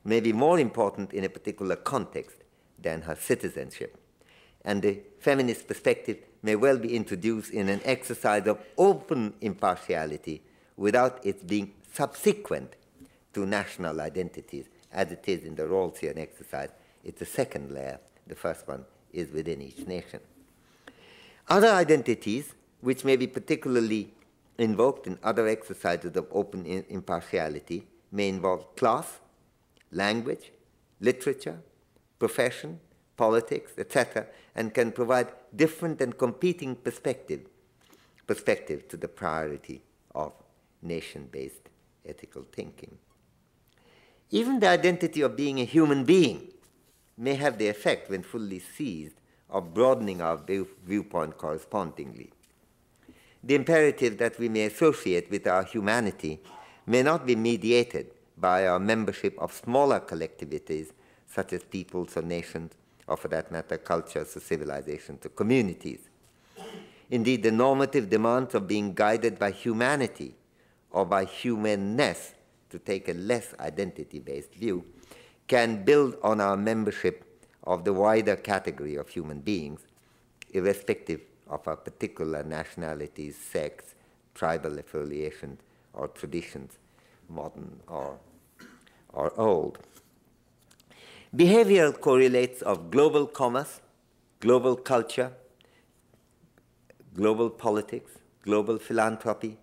Speaker 2: may be more important in a particular context than her citizenship. And the feminist perspective may well be introduced in an exercise of open impartiality without it being subsequent to national identities, as it is in the Rawlsian exercise. It's a second layer. The first one is within each nation. Other identities, which may be particularly invoked in other exercises of open impartiality, may involve class, language, literature, profession, politics, etc., and can provide different and competing perspective to the priority of nation-based ethical thinking. Even the identity of being a human being may have the effect, when fully seized, of broadening our viewpoint correspondingly. The imperative that we may associate with our humanity may not be mediated by our membership of smaller collectivities, such as peoples or nations, or for that matter, cultures or civilizations or communities. Indeed, the normative demands of being guided by humanity or by humanness, to take a less identity-based view, can build on our membership of the wider category of human beings, irrespective of our particular nationalities, sex, tribal affiliations, or traditions, modern or old. Behavioral correlates of global commerce, global culture, global politics, global philanthropy,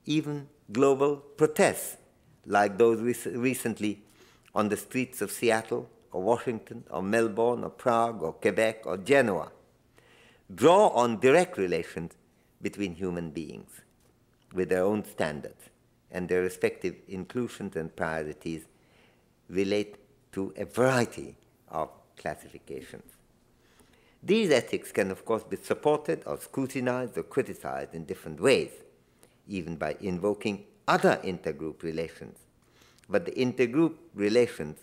Speaker 2: even global protests, like those recently on the streets of Seattle, or Washington, or Melbourne, or Prague, or Quebec, or Genoa, draw on direct relations between human beings with their own standards, and their respective inclusions and priorities relate to a variety of classifications. These ethics can, of course, be supported or scrutinized or criticized in different ways, even by invoking other intergroup relations. But the intergroup relations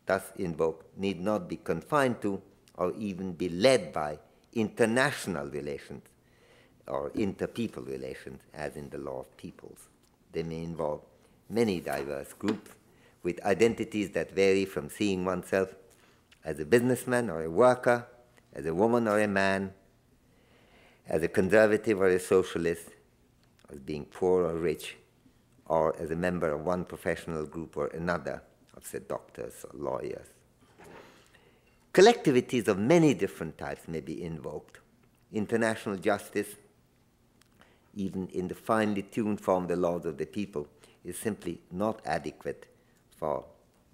Speaker 2: thus invoked need not be confined to or even be led by international relations or interpeople relations, as in the law of peoples. They may involve many diverse groups with identities that vary from seeing oneself as a businessman or a worker, as a woman or a man, as a conservative or a socialist, as being poor or rich, or as a member of one professional group or another, of say doctors or lawyers. Collectivities of many different types may be invoked. International justice, even in the finely tuned form, the laws of the people, is simply not adequate for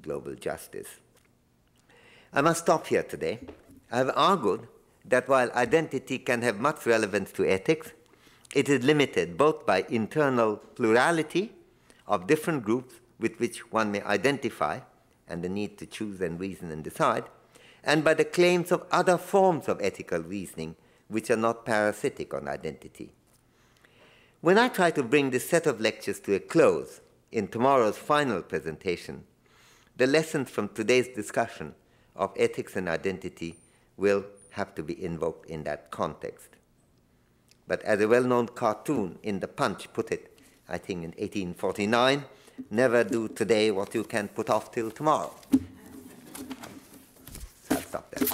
Speaker 2: global justice. I must stop here today. I have argued that while identity can have much relevance to ethics, it is limited both by internal plurality of different groups with which one may identify, and the need to choose and reason and decide, and by the claims of other forms of ethical reasoning which are not parasitic on identity. When I try to bring this set of lectures to a close in tomorrow's final presentation, the lessons from today's discussion of ethics and identity will have to be invoked in that context. But as a well-known cartoon in The Punch put it, I think in 1849, never do today what you can put off till tomorrow. So I'll stop there.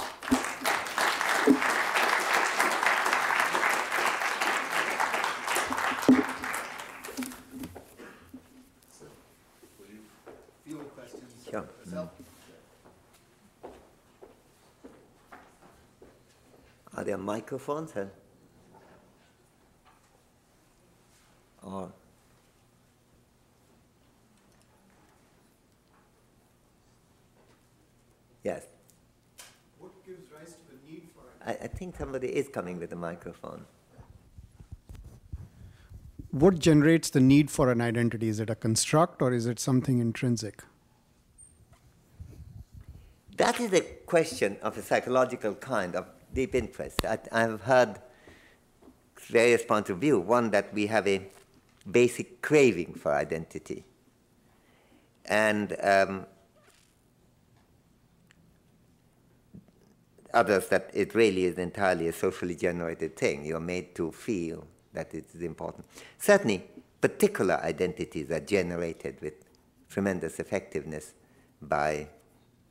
Speaker 2: Sure. Are there microphones? Or yes.
Speaker 3: What gives rise to the need for
Speaker 2: I think somebody is coming with a microphone.
Speaker 3: What generates the need for an identity? Is it a construct or is it something intrinsic?
Speaker 2: That is a question of a psychological kind of deep interest. I have heard various points of view. One, that we have a basic craving for identity. And others, that it really is entirely a socially generated thing. You're made to feel that it is important. Certainly, particular identities are generated with tremendous effectiveness by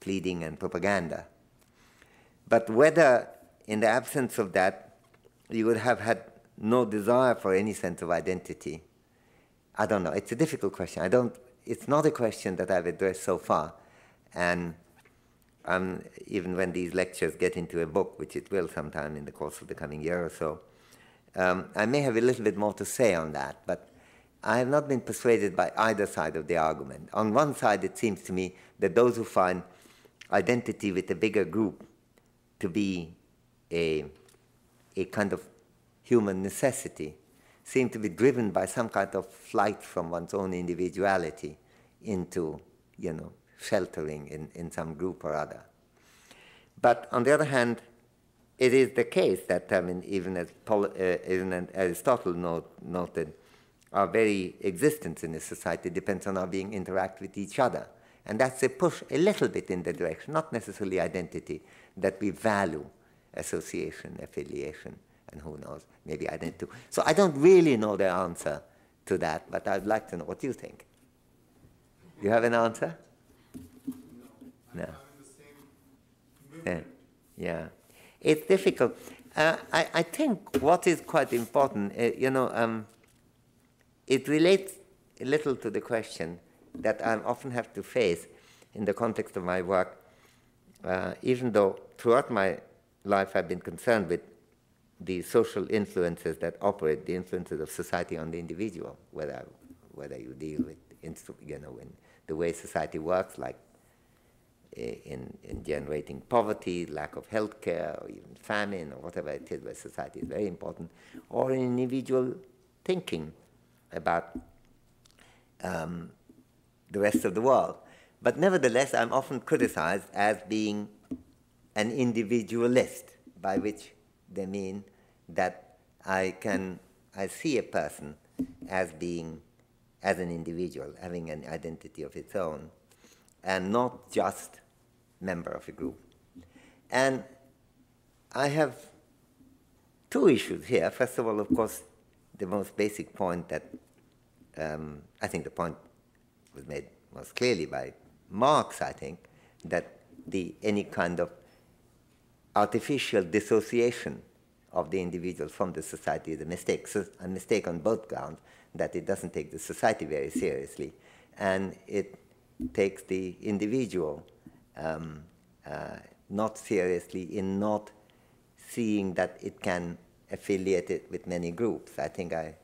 Speaker 2: pleading and propaganda. But whether, in the absence of that, you would have had no desire for any sense of identity, I don't know. It's a difficult question. It's not a question that I've addressed so far. And even when these lectures get into a book, which it will sometime in the course of the coming year or so, I may have a little bit more to say on that, but I have not been persuaded by either side of the argument. On one side, it seems to me that those who find identity with a bigger group to be a kind of human necessity seem to be driven by some kind of flight from one's own individuality into, sheltering in some group or other. But on the other hand, it is the case that, even as Aristotle noted, our very existence in a society depends on our being interact with each other. And that's a push a little bit in the direction, not necessarily identity, that we value association, affiliation, and who knows, maybe identity too. So I don't really know the answer to that, but I'd like to know what you think. You have an answer? No. Yeah. It's difficult. I think what is quite important, it relates a little to the question that I often have to face in the context of my work, even though throughout my life I've been concerned with the social influences that operate, the influences of society on the individual, whether you deal with, in the way society works, like in generating poverty, lack of health care, or even famine, or whatever it is where society is very important, or in individual thinking about the rest of the world. But nevertheless, I'm often criticized as being an individualist, by which they mean that I see a person as an individual, having an identity of its own, and not just member of a group. And I have two issues here. First of all, of course, the most basic point that I think the point was made most clearly by Marx, I think, that any kind of artificial dissociation of the individual from the society is a mistake. So a mistake on both grounds, that it doesn't take the society very seriously, and it takes the individual not seriously in not seeing that it can affiliate it with many groups. I think I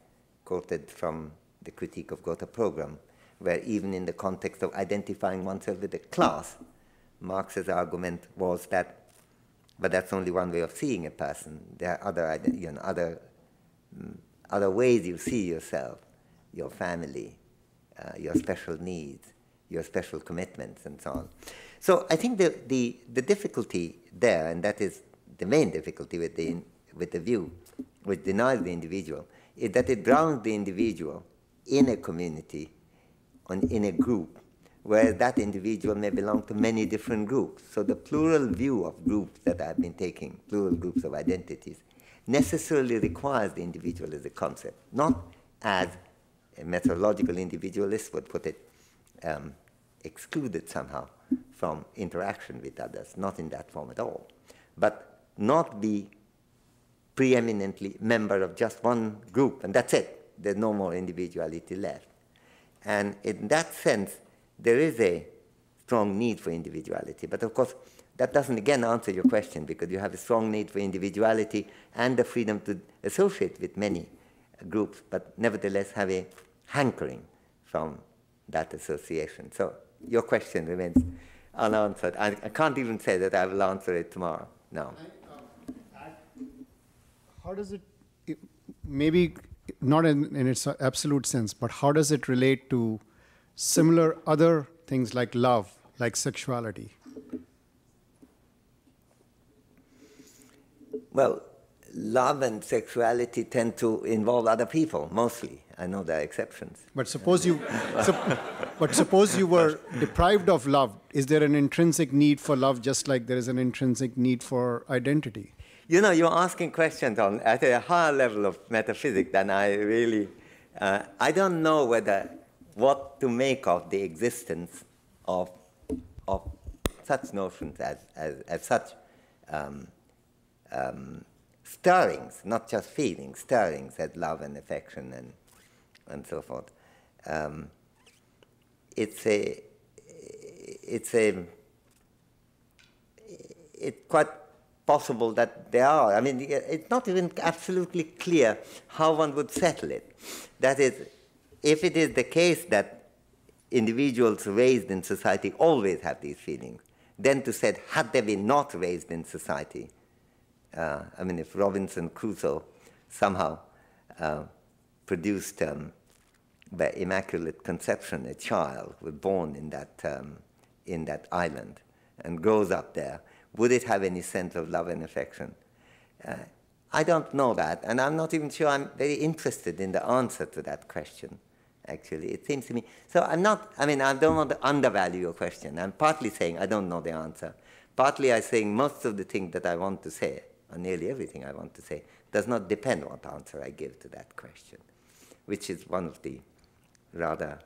Speaker 2: quoted from the Critique of Gotha program, where even in the context of identifying oneself with a class, Marx's argument was that, but that's only one way of seeing a person. There are other ways you see yourself, your family, your special needs, your special commitments, and so on. So I think the difficulty there, and that is the main difficulty with the view which denies the individual, is that it grounds the individual in a community, in a group, where that individual may belong to many different groups. So the plural view of groups that I've been taking, plural groups of identities, necessarily requires the individual as a concept, not as a methodological individualist would put it, excluded somehow from interaction with others, not in that form at all, but not be preeminently member of just one group, and that's it. There's no more individuality left. And in that sense, there is a strong need for individuality. But of course, that doesn't again answer your question, because you have a strong need for individuality and the freedom to associate with many groups, but nevertheless have a hankering from that association. So your question remains unanswered. I can't even say that I will answer it tomorrow. No.
Speaker 3: How does it, maybe not in its absolute sense, but how does it relate to similar other things like love, like sexuality?
Speaker 2: Well, love and sexuality tend to involve other people, mostly. I know there are exceptions.
Speaker 3: But suppose you were deprived of love. Is there an intrinsic need for love, just like there is an intrinsic need for identity?
Speaker 2: You know, you're asking questions at a higher level of metaphysics than I really... I don't know what to make of the existence of such notions as such stirrings, not just feelings, stirrings as love and affection and so forth. It's quite possible that there are. I mean, it's not even absolutely clear how one would settle it. That is, if it is the case that individuals raised in society always have these feelings, then to say, had they been not raised in society, I mean, if Robinson Crusoe somehow produced by immaculate conception a child was born in that island and grows up there, would it have any sense of love and affection? I don't know that, and I'm not even sure I'm very interested in the answer to that question, actually. It seems to me, so I don't want to undervalue your question. I'm partly saying I don't know the answer. Partly I'm saying most of the things that I want to say, or nearly everything I want to say, does not depend on what answer I give to that question, which is one of the rather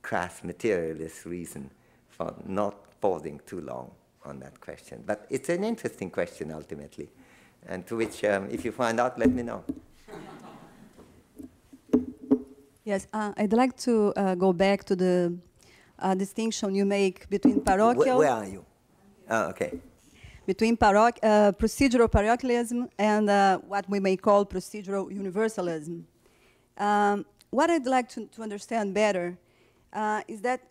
Speaker 2: crass materialist reasons for not pausing too long on that question. But it's an interesting question, ultimately, and to which, if you find out, let me know.
Speaker 4: Yes, I'd like to go back to the distinction you make between parochial...
Speaker 2: Where are you? Oh, okay.
Speaker 4: Between procedural parochialism and what we may call procedural universalism. What I'd like to understand better is that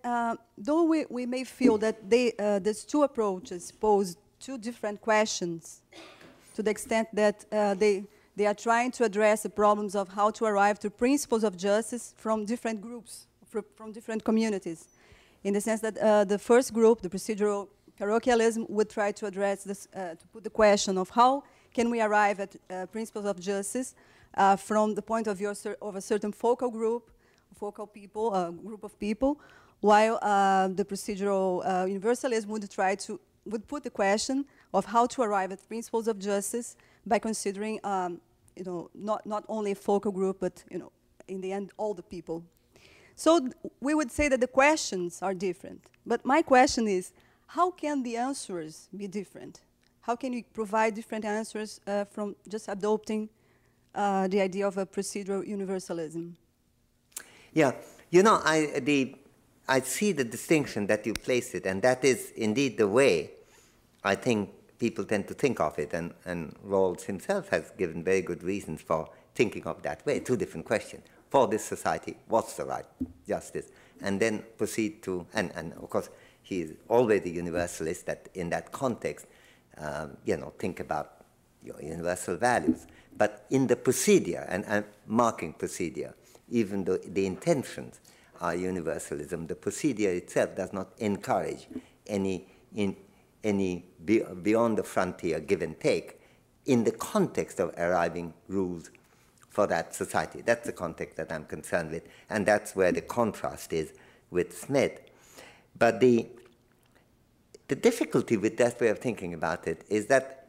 Speaker 4: though we may feel that these two approaches pose two different questions to the extent that they are trying to address the problems of how to arrive to principles of justice from different groups, from different communities, in the sense that the first group, the procedural parochialism, would try to address this, to put the question of how can we arrive at principles of justice from the point of view of a certain focal group, focal people, group of people, while the procedural universalism would put the question of how to arrive at principles of justice by considering, not only a focal group, but in the end, all the people. So we would say that the questions are different. But my question is, how can the answers be different? How can you provide different answers from just adopting the idea of a procedural universalism?
Speaker 2: Yeah, I see the distinction that you placed it, and that is indeed the way I think people tend to think of it, and Rawls himself has given very good reasons for thinking of that way. Two different questions. For this society, what's the right justice? And then proceed to, and of course, he is always a universalist that in that context, think about your universal values. But in the procedure, and I'm marking procedure, even though the intentions are universalism, the procedure itself does not encourage any beyond the frontier give and take in the context of arriving rules for that society. That's the context that I'm concerned with, and that's where the contrast is with Smith. But the difficulty with that way of thinking about it is that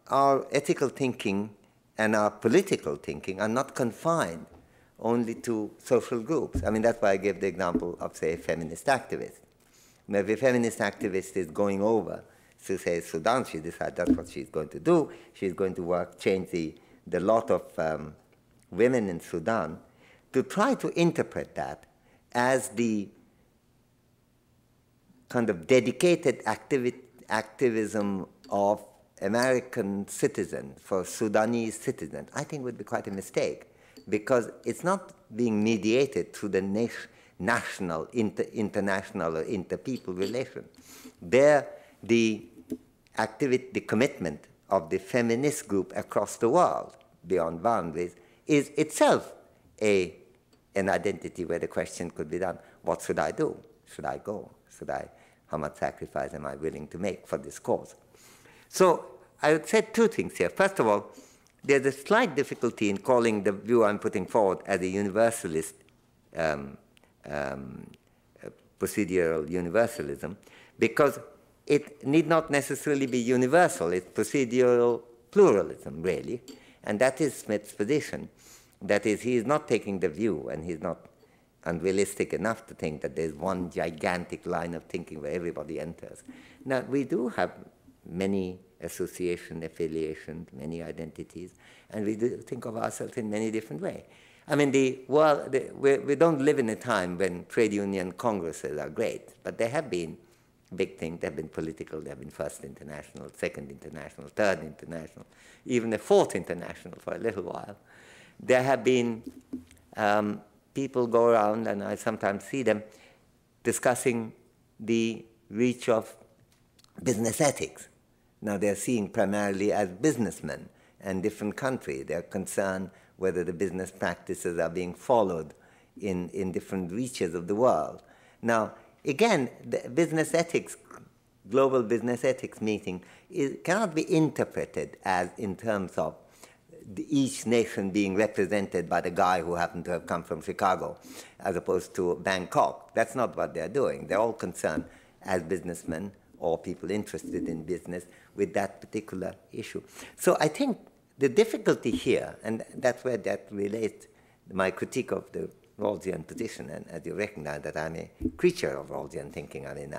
Speaker 2: our ethical thinking and our political thinking are not confined only to social groups. I mean, that's why I gave the example of, say, a feminist activist. If a feminist activist is going over to, say, Sudan, she decides that's what she's going to do. She's going to change the lot of women in Sudan, to try to interpret that as the kind of dedicated activism of American citizens for Sudanese citizens, I think would be quite a mistake, because it's not being mediated through the national, international, or interpeople relation. There, the commitment of the feminist group across the world, beyond boundaries, is itself an identity where the question could be done, what should I do? Should I go? How much sacrifice am I willing to make for this cause? So I would say two things here. First of all, there's a slight difficulty in calling the view I'm putting forward as a universalist procedural universalism, because it need not necessarily be universal. It's procedural pluralism, really. And that is Smith's position. That is, he is not taking the view, and he's not unrealistic enough to think that there's one gigantic line of thinking where everybody enters. Now, we do have many associations, affiliations, many identities, and we do think of ourselves in many different ways. I mean, we don't live in a time when trade union congresses are great, but there have been big things. There have been political, there have been First International, Second International, Third International, even a Fourth International for a little while. There have been people go around, and I sometimes see them, discussing the reach of business ethics. Now, they're seen primarily as businessmen and different countries. They're concerned whether the business practices are being followed in different reaches of the world. Now, again, the business ethics, global business ethics meeting cannot be interpreted as in terms of each nation being represented by the guy who happened to have come from Chicago as opposed to Bangkok. That's not what they're doing. They're all concerned as businessmen or people interested in business with that particular issue. So I think the difficulty here, and that's where that relates my critique of the Rawlsian position, and as you recognize that I'm a creature of Rawlsian thinking. I mean,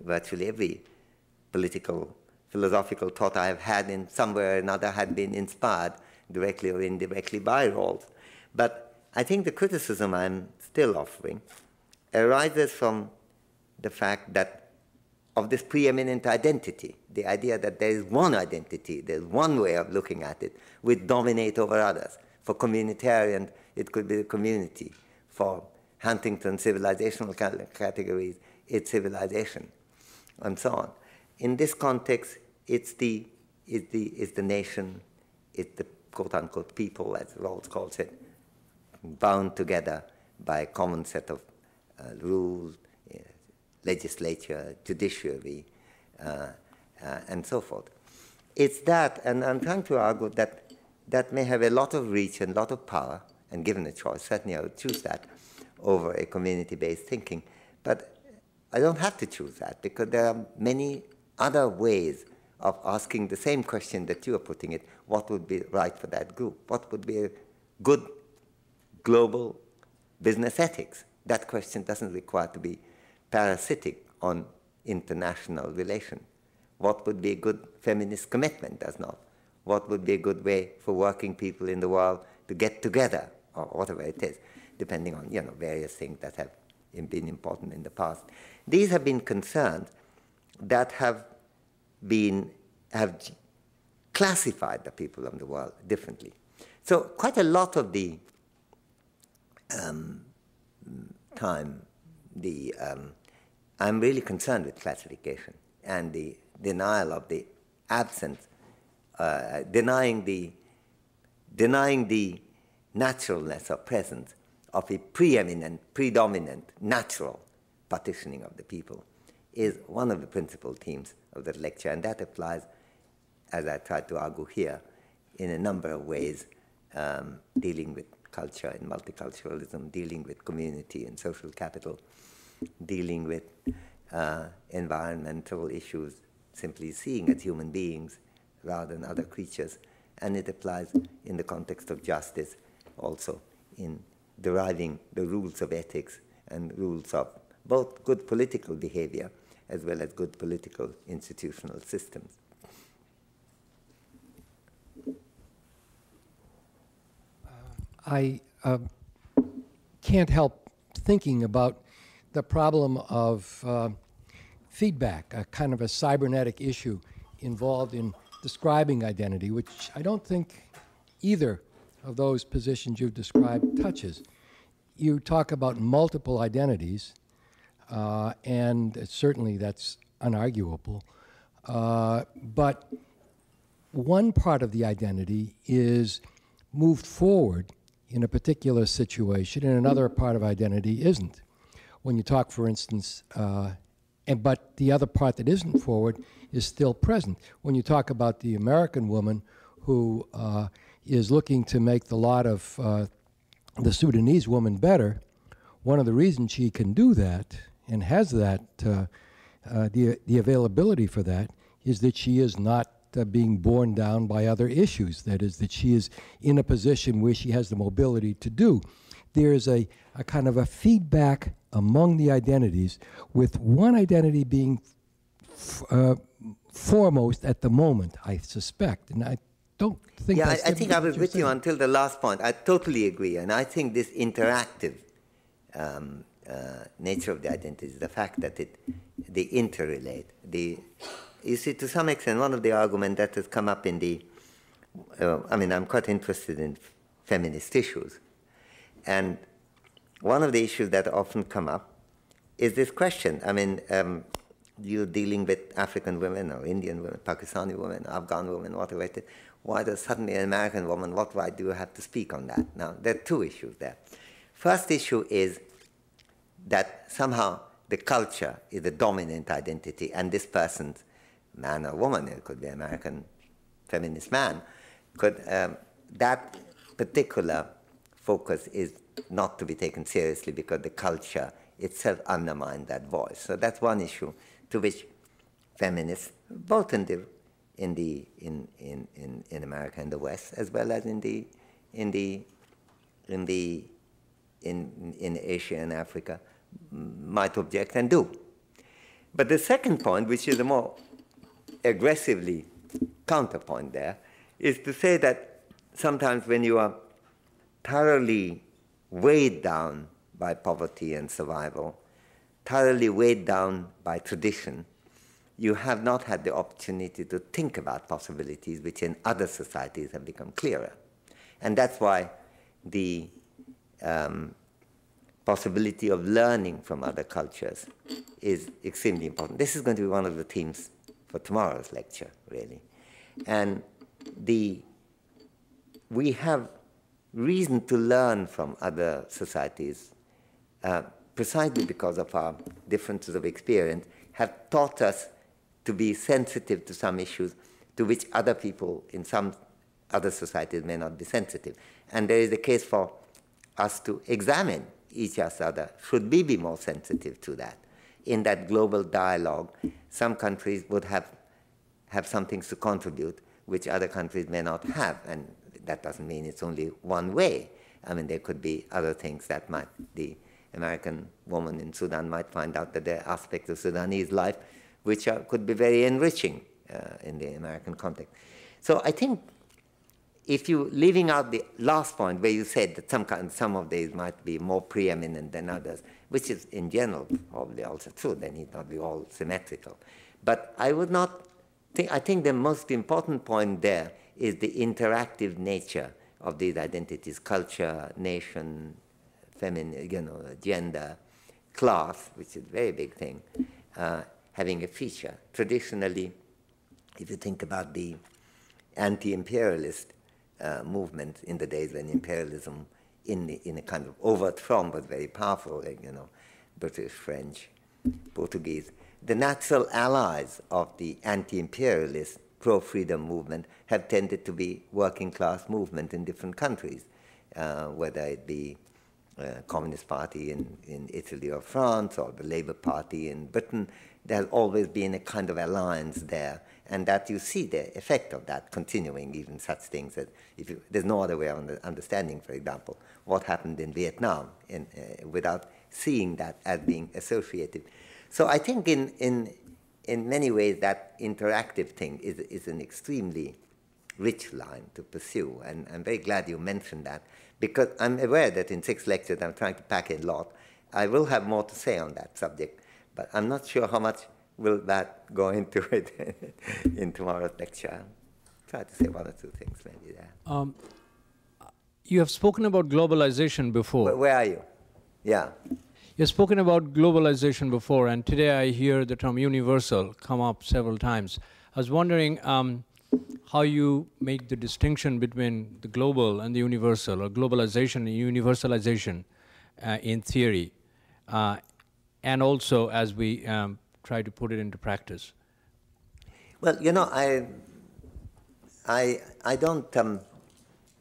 Speaker 2: virtually every political, philosophical thought I have had in somewhere or another had been inspired directly or indirectly by Rawls. But I think the criticism I'm still offering arises from the fact that of this preeminent identity, the idea that there is one identity, there's one way of looking at it, which dominate over others. For communitarians, it could be the community. For Huntington civilizational categories, it's civilization, and so on. In this context, it's the nation, it's the quote-unquote people, as Rawls calls it, bound together by a common set of rules, legislature, judiciary, and so forth. It's that, and I'm trying to argue that that may have a lot of reach and a lot of power, and given a choice, certainly I would choose that over a community-based thinking. But I don't have to choose that, because there are many other ways of asking the same question that you are putting it: what would be right for that group? What would be a good global business ethics? That question doesn't require to be parasitic on international relations. What would be a good feminist commitment? Does not. What would be a good way for working people in the world to get together, or whatever it is, depending on various things that have been important in the past. These have been concerns that have classified the people of the world differently. So quite a lot of the time, I'm really concerned with classification and the denial of the absence, denying the naturalness or presence of a predominant, natural partitioning of the people is one of the principal themes of the lecture, and that applies, as I tried to argue here, in a number of ways, dealing with culture and multiculturalism, dealing with community and social capital, dealing with environmental issues, simply seeing as human beings rather than other creatures. And it applies in the context of justice also in deriving the rules of ethics and rules of both good political behavior as well as good political institutional systems.
Speaker 5: I can't help thinking about the problem of feedback, a kind of a cybernetic issue involved in describing identity, which I don't think either of those positions you've described touches. You talk about multiple identities, and certainly that's unarguable, but one part of the identity is moved forward in a particular situation, and another part of identity isn't. When you talk, for instance, but the other part that isn't forward is still present. When you talk about the American woman who is looking to make the lot of the Sudanese woman better, one of the reasons she can do that and has that, the availability for that, is that she is not being borne down by other issues. That is, that she is in a position where she has the mobility to do. there's a kind of a feedback among the identities, with one identity being foremost at the moment, I suspect. And I don't think
Speaker 2: Yeah,
Speaker 5: that's
Speaker 2: I think I was
Speaker 5: what you're
Speaker 2: with you
Speaker 5: saying.
Speaker 2: until the last point. I totally agree. And I think this interactive nature of the identities, the fact that they interrelate. You see, to some extent, one of the arguments that has come up in the, I mean, I'm quite interested in feminist issues. And one of the issues that often come up is this question. I mean, you're dealing with African women or Indian women, Pakistani women, Afghan women, whatever it is. Why does suddenly an American woman, what right do you have to speak on that? Now, there are two issues there. First issue is that somehow the culture is the dominant identity, and this person's man or woman, it could be American feminist man, could, that particular focus is not to be taken seriously because the culture itself undermines that voice. So that's one issue to which feminists, both in America and the West, as well as in Asia and Africa, might object and do. But the second point, which is a more aggressively counterpoint there, is to say that sometimes when you are thoroughly weighed down by poverty and survival, thoroughly weighed down by tradition, you have not had the opportunity to think about possibilities which in other societies have become clearer. And that's why the possibility of learning from other cultures is extremely important. This is going to be one of the themes for tomorrow's lecture, really. And we have reason to learn from other societies precisely because of our differences of experience, have taught us to be sensitive to some issues to which other people in some other societies may not be sensitive. And there is a case for us to examine each other. Should we be more sensitive to that? In that global dialogue, some countries would have some things to contribute which other countries may not have, and that doesn't mean it's only one way. I mean, there could be other things that the American woman in Sudan might find out that there are aspects of Sudanese life which could be very enriching in the American context. So I think if you, leaving out the last point where you said that some of these might be more preeminent than others, which is in general probably also true, they need not be all symmetrical. But I would not think, I think the most important point there is the interactive nature of these identities: culture, nation, feminine, gender, class, which is a very big thing, having a feature. Traditionally, if you think about the anti-imperialist movement in the days when imperialism in a kind of overt form was very powerful, like, British, French, Portuguese, the natural allies of the anti-imperialist pro-freedom movement have tended to be working class movement in different countries, whether it be Communist Party in Italy or France, or the Labour Party in Britain. There has always been a kind of alliance there, and that you see the effect of that continuing, even such things that there's no other way of understanding, for example, what happened in Vietnam without seeing that as being associated. So I think in many ways that interactive thing is an extremely rich line to pursue, and I'm very glad you mentioned that, because I'm aware that in 6 lectures I'm trying to pack in a lot. I will have more to say on that subject, but I'm not sure how much will that go into it in tomorrow's lecture. I'll try to say 1 or 2 things maybe there.
Speaker 6: You have spoken about globalization before.
Speaker 2: Where are you? Yeah.
Speaker 6: You've spoken about globalization before, and today I hear the term universal come up several times. I was wondering how you make the distinction between the global and the universal, or globalization and universalization in theory, and also as we try to put it into practice.
Speaker 2: Well, I don't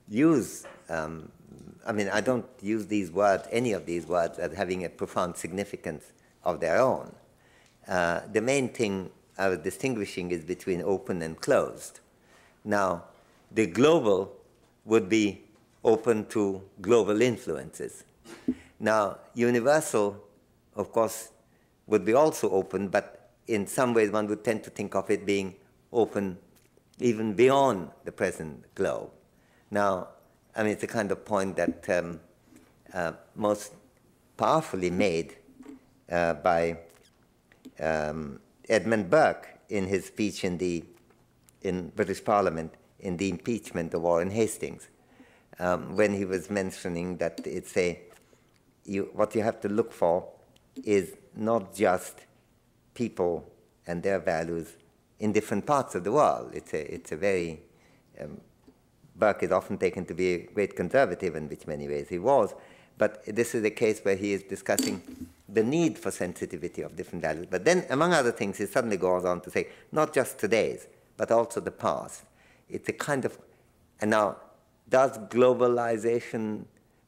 Speaker 2: use, I don't use these words, any of these words, as having a profound significance of their own. The main thing I was distinguishing is between open and closed. Now, the global would be open to global influences. Now, universal, of course, would be also open, but in some ways one would tend to think of it being open even beyond the present globe. Now, I mean, it's the kind of point that most powerfully made by Edmund Burke in his speech in British Parliament in the impeachment of Warren Hastings, when he was mentioning that it's what you have to look for is not just people and their values in different parts of the world. It's a very, Burke is often taken to be a great conservative, in which many ways he was, but this is a case where he is discussing the need for sensitivity of different values. But then, among other things, he suddenly goes on to say, not just today's, but also the past. It's a kind of, and now, does globalization,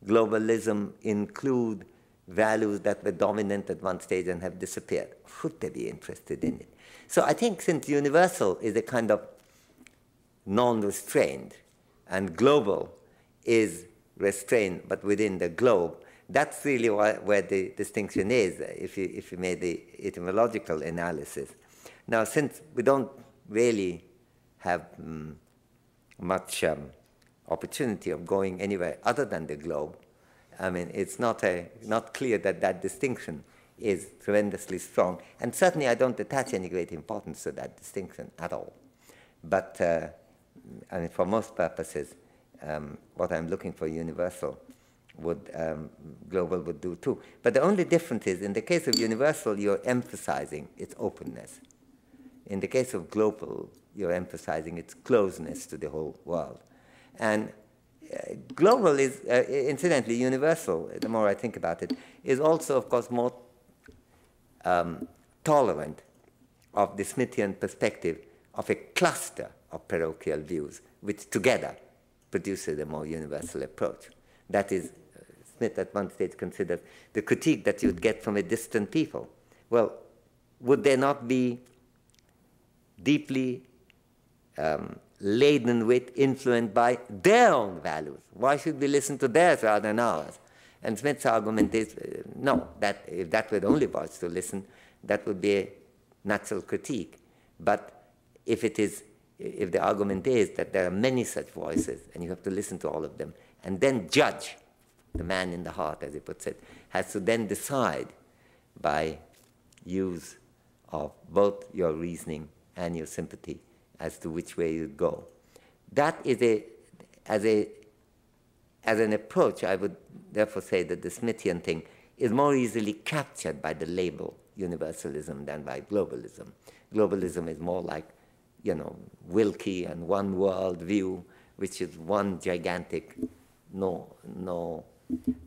Speaker 2: globalism include values that were dominant at one stage and have disappeared? Should they be interested in it? So I think since universal is a kind of non-restrained and global is restrained but within the globe, that's really where the distinction is, if you made the etymological analysis. Now, since we don't really have much opportunity of going anywhere other than the globe, I mean, it's not clear that that distinction is tremendously strong. And certainly I don't attach any great importance to that distinction at all. But I mean, for most purposes, what I'm looking for universal global would do too. But the only difference is, in the case of universal, you're emphasizing its openness. In the case of global, you're emphasizing its closeness to the whole world. And global is, incidentally, universal, the more I think about it, is also, of course, more tolerant of the Smithian perspective of a cluster of parochial views, which together produces a more universal approach. That is, Smith at one stage considered the critique that you'd get from a distant people. Well, would there not be deeply laden with, influenced by their own values? Why should we listen to theirs rather than ours? And Smith's argument is, no, that if that were the only voice to listen, that would be a natural critique. But if the argument is that there are many such voices, and you have to listen to all of them, and then judge, the man in the heart, as he puts it, has to then decide by use of both your reasoning and your sympathy as to which way you go. That is as an approach, I would therefore say that the Smithian thing is more easily captured by the label universalism than by globalism. Globalism is more like, Wilkie and one world view, which is one gigantic, no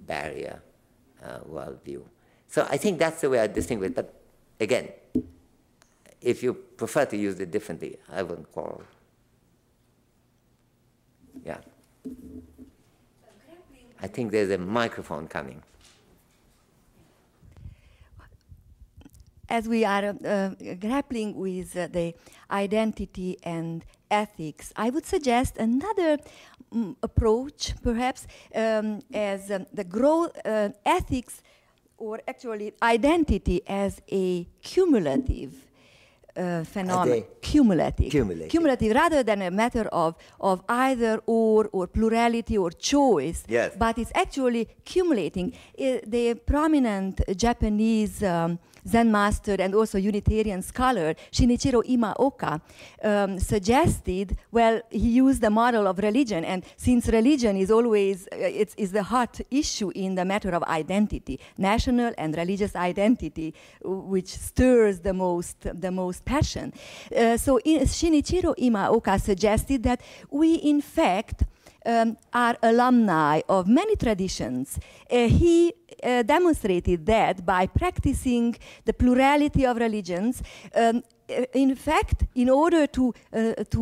Speaker 2: barrier world view. So I think that's the way I distinguish. But again, if you prefer to use it differently, I wouldn't quarrel. Yeah. I think there's a microphone coming.
Speaker 7: As we are grappling with the identity and ethics, I would suggest another approach, perhaps, as the ethics, or actually identity as a cumulative phenomenon. Cumulative, rather than a matter of either or plurality or choice.
Speaker 2: Yes.
Speaker 7: But it's actually cumulating. The prominent Japanese Zen master and also Unitarian scholar Shinichiro Imaoka suggested, well, he used the model of religion, and since religion is always, it's the hot issue in the matter of identity, national and religious identity, which stirs the most passion. So Shinichiro Imaoka suggested that we, in fact, are alumni of many traditions. He demonstrated that by practicing the plurality of religions, in fact, in order to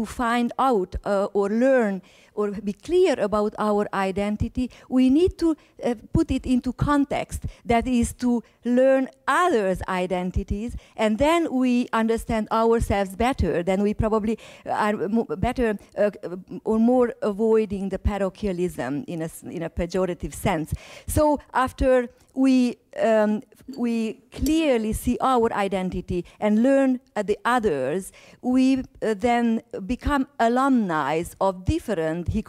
Speaker 7: find out or learn or be clear about our identity, we need to put it into context. That is, to learn others' identities, and then we understand ourselves better. Then we probably are better or more avoiding the parochialism in a pejorative sense. So after we clearly see our identity and learn the others, we then become alumni of different, he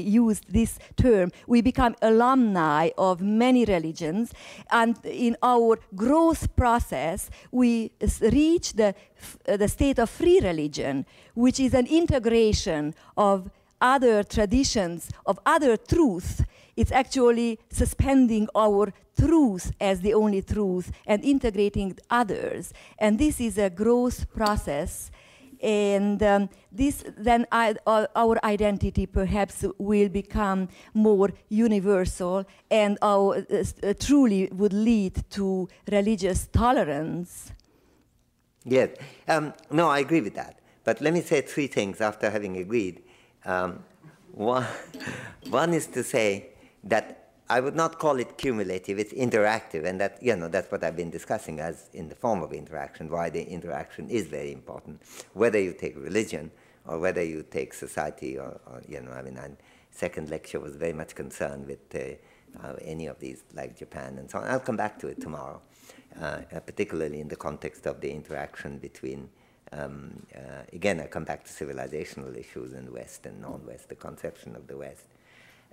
Speaker 7: used this term, we become alumni of many religions, and in our growth process, we reach the state of free religion, which is an integration of other traditions, of other truths. It's actually suspending our truth as the only truth and integrating others. And this is a growth process. And this then our identity perhaps will become more universal, and truly would lead to religious tolerance.
Speaker 2: Yes. No, I agree with that. But let me say three things after having agreed. One is to say that I would not call it cumulative, it's interactive, and that, that's what I've been discussing as in the form of interaction, why the interaction is very important, whether you take religion or whether you take society or second lecture was very much concerned with any of these, like Japan and so on. I'll come back to it tomorrow, particularly in the context of the interaction between, again, I come back to civilizational issues in West and non-West, the conception of the West.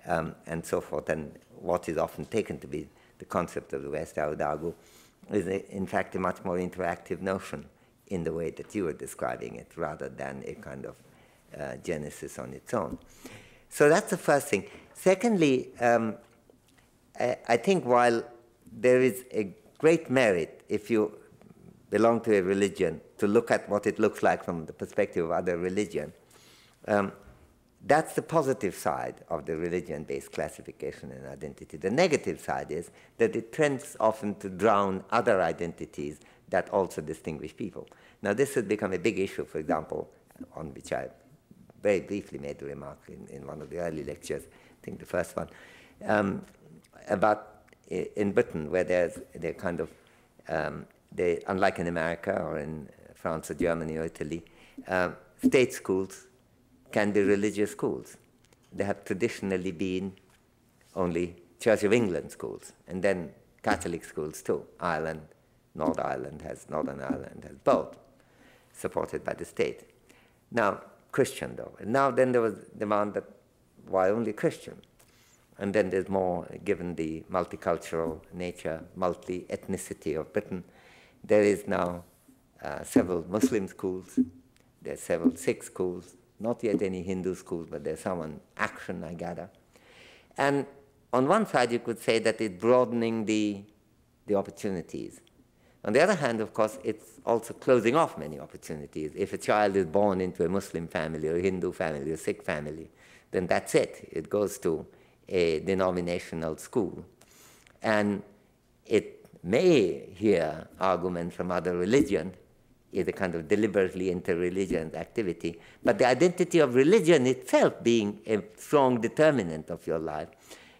Speaker 2: And so forth, and what is often taken to be the concept of the West, I would argue, is in fact a much more interactive notion in the way that you were describing it, rather than a kind of genesis on its own. So that's the first thing. Secondly, I think while there is a great merit, if you belong to a religion, to look at what it looks like from the perspective of other religion, that's the positive side of the religion-based classification and identity. The negative side is that it tends often to drown other identities that also distinguish people. Now, this has become a big issue, for example, on which I very briefly made a remark in one of the early lectures, I think the first one, about in Britain, where there's the kind of, unlike in America or in France or Germany or Italy, state schools can be religious schools. They have traditionally been only Church of England schools, and then Catholic schools too. Northern Ireland has both, supported by the state. Now, Christian though. And now then there was demand that, why only Christian? And then there's more, given the multicultural nature, multi-ethnicity of Britain, there is now several Muslim schools, there's several Sikh schools, not yet any Hindu schools, but there's some on action, I gather. And on one side, you could say that it's broadening the opportunities. On the other hand, of course, it's also closing off many opportunities. If a child is born into a Muslim family or a Hindu family or a Sikh family, then that's it. It goes to a denominational school. And it may hear arguments from other religions, is a kind of deliberately interreligious activity, but the identity of religion itself being a strong determinant of your life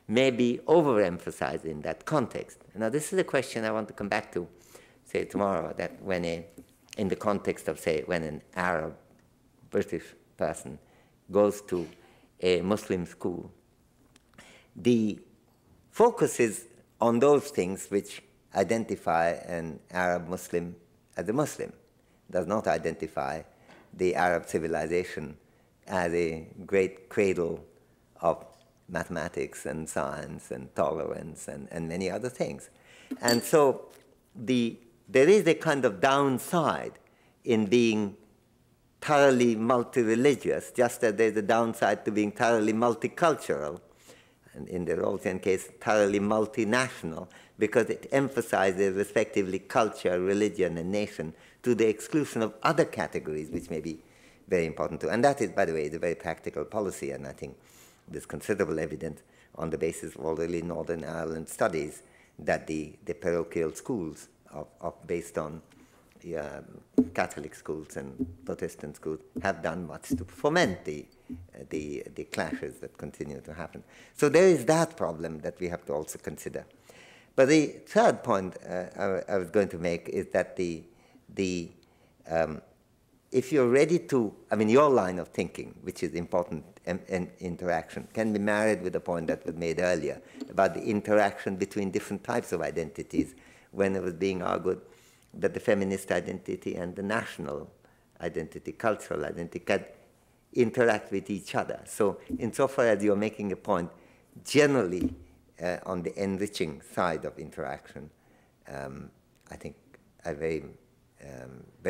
Speaker 2: may be overemphasized in that context. Now, this is a question I want to come back to, say, tomorrow, that when in the context of, say, when an Arab British person goes to a Muslim school, the focus is on those things which identify an Arab Muslim as a Muslim. Does not identify the Arab civilization as a great cradle of mathematics and science and tolerance and many other things. And so there is a kind of downside in being thoroughly multi-religious, just as there's a downside to being thoroughly multicultural, and in the Rawlsian case, thoroughly multinational, because it emphasizes respectively culture, religion, and nation to the exclusion of other categories, which may be very important too. And that is, by the way, the very practical policy, and I think there's considerable evidence on the basis of already Northern Ireland studies that the parochial schools based on Catholic schools and Protestant schools have done much to foment the clashes that continue to happen. So there is that problem that we have to also consider. But the third point I was going to make is that if you're ready to, I mean, your line of thinking, which is important in interaction, can be married with the point that was made earlier about the interaction between different types of identities when it was being argued that the feminist identity and the national identity, cultural identity, can interact with each other. So insofar as you're making a point, generally on the enriching side of interaction, I think I very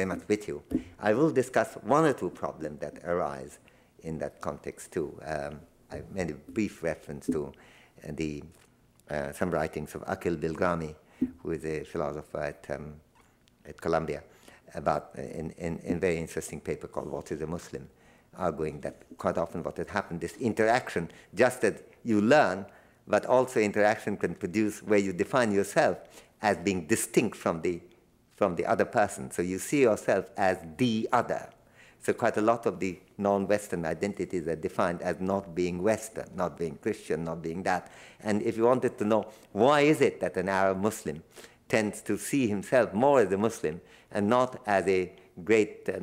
Speaker 2: much with you. I will discuss one or two problems that arise in that context too. I made a brief reference to some writings of Akhil Bilgrami, who is a philosopher at Columbia, about in a very interesting paper called What is a Muslim, arguing that quite often what had happened, this interaction, just that you learn, but also interaction can produce where you define yourself as being distinct from the other person. So you see yourself as the other. So quite a lot of the non-Western identities are defined as not being Western, not being Christian, not being that. And if you wanted to know why is it that an Arab Muslim tends to see himself more as a Muslim and not as a great the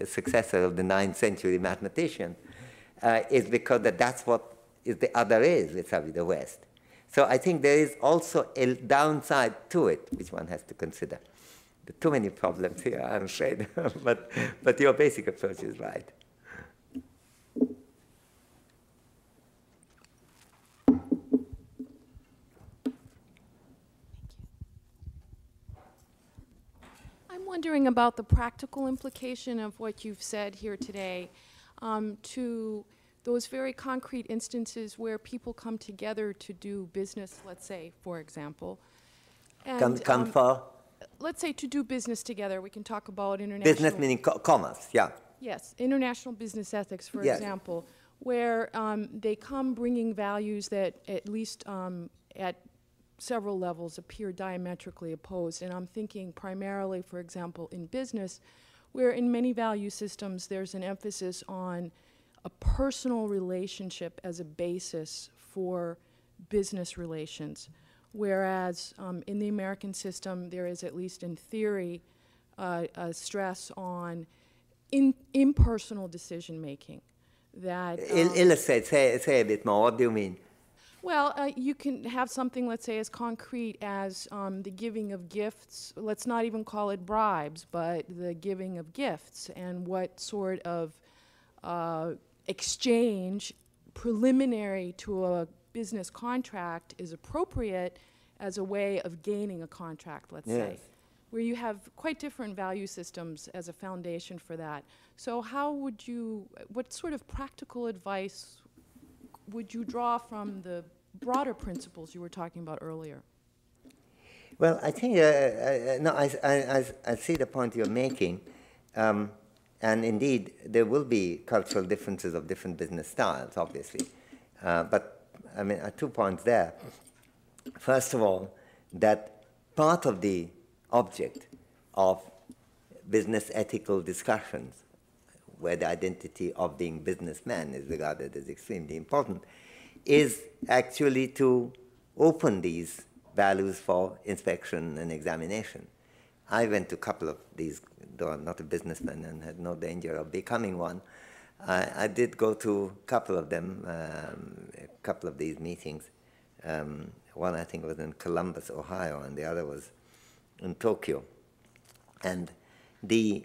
Speaker 2: successor of the 9th century mathematician, is because that's what the other is vis-a-vis the West. So I think there is also a downside to it, which one has to consider. There are too many problems here, I'm afraid, but your basic approach is right.
Speaker 8: I'm wondering about the practical implication of what you've said here today to those very concrete instances where people come together to do business, let's say, for example. And,
Speaker 2: come for?
Speaker 8: Let's say to do business together. We can talk about international...
Speaker 2: Business meaning commerce, yeah.
Speaker 8: Yes, international business ethics, for
Speaker 2: yes.
Speaker 8: example, where they come bringing values that at least at several levels appear diametrically opposed. And I'm thinking primarily, for example, in business, where in many value systems there's an emphasis on a personal relationship as a basis for business relations. Whereas in the American system, there is, at least in theory, a stress on impersonal decision-making. That
Speaker 2: illustrate, say a bit more. What do you mean?
Speaker 8: Well, you can have something, let's say, as concrete as the giving of gifts. Let's not even call it bribes, but the giving of gifts, and what sort of exchange preliminary to a business contract is appropriate as a way of gaining a contract, let's say, where you have quite different value systems as a foundation for that. So how would you, what sort of practical advice would you draw from the broader principles you were talking about earlier?
Speaker 2: Well, I think, no, I see the point you're making. And indeed, there will be cultural differences of different business styles, obviously. But, I mean, 2 points there. First of all, that part of the object of business ethical discussions, where the identity of being businessman is regarded as extremely important, is actually to open these values for inspection and examination. I went to a couple of these, though I'm not a businessman and had no danger of becoming one. I did go to a couple of them, a couple of these meetings. One I think was in Columbus, Ohio, and the other was in Tokyo. And the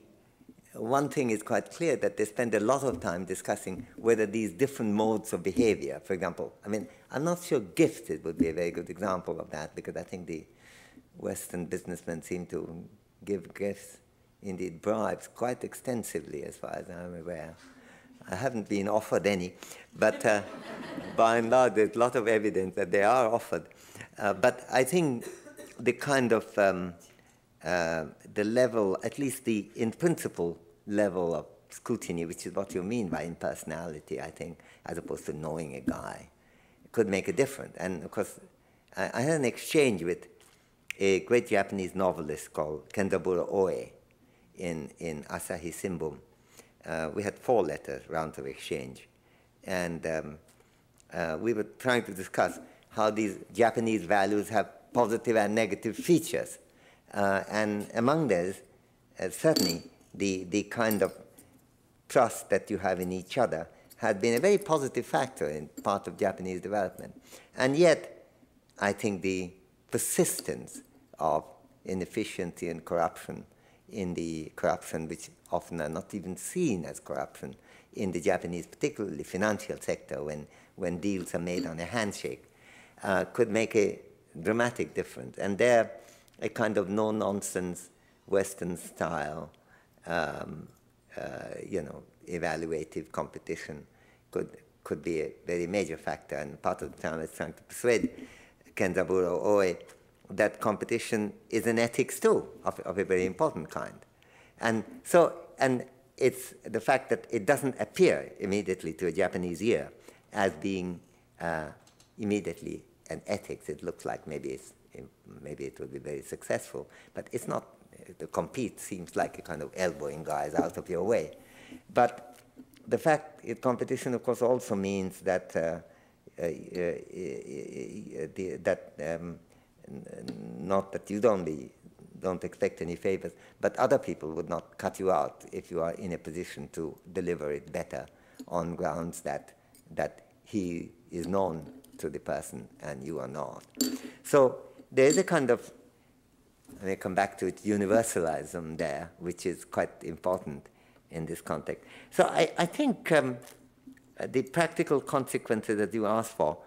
Speaker 2: one thing is quite clear, that they spend a lot of time discussing whether these different modes of behavior, for example, I mean, I'm not sure gifted would be a very good example of that, because I think the Western businessmen seem to give gifts, indeed bribes, quite extensively, as far as I'm aware. I haven't been offered any, but by and large, there's a lot of evidence that they are offered. But I think the kind of the level, at least the in principle level of scrutiny, which is what you mean by impersonality, I think, as opposed to knowing a guy, could make a difference. And of course, I had an exchange with a great Japanese novelist called Kenzaburo Oe in Asahi Shimbun. We had 4 rounds of exchange. And we were trying to discuss how these Japanese values have positive and negative features. And among those, certainly the kind of trust that you have in each other has been a very positive factor in part of Japanese development. And yet, I think the persistence of inefficiency and corruption in the corruption which often are not even seen as corruption in the Japanese, particularly financial sector, when deals are made on a handshake, could make a dramatic difference. And there, a kind of no-nonsense Western style, evaluative competition could be a very major factor. And part of the time I was trying to persuade Kenzaburo Oe that competition is an ethics too, of a very important kind. And it's the fact that it doesn't appear immediately to a Japanese ear as being immediately an ethics. It looks like maybe it will be very successful, but it's not. The compete seems like a kind of elbowing guys out of your way. But the fact competition, of course, also means that not that you don't expect any favors, but other people would not cut you out if you are in a position to deliver it better on grounds that he is known to the person and you are not. So there is a kind of, I may come back to it, universalism there, which is quite important in this context. So I think the practical consequences that you asked for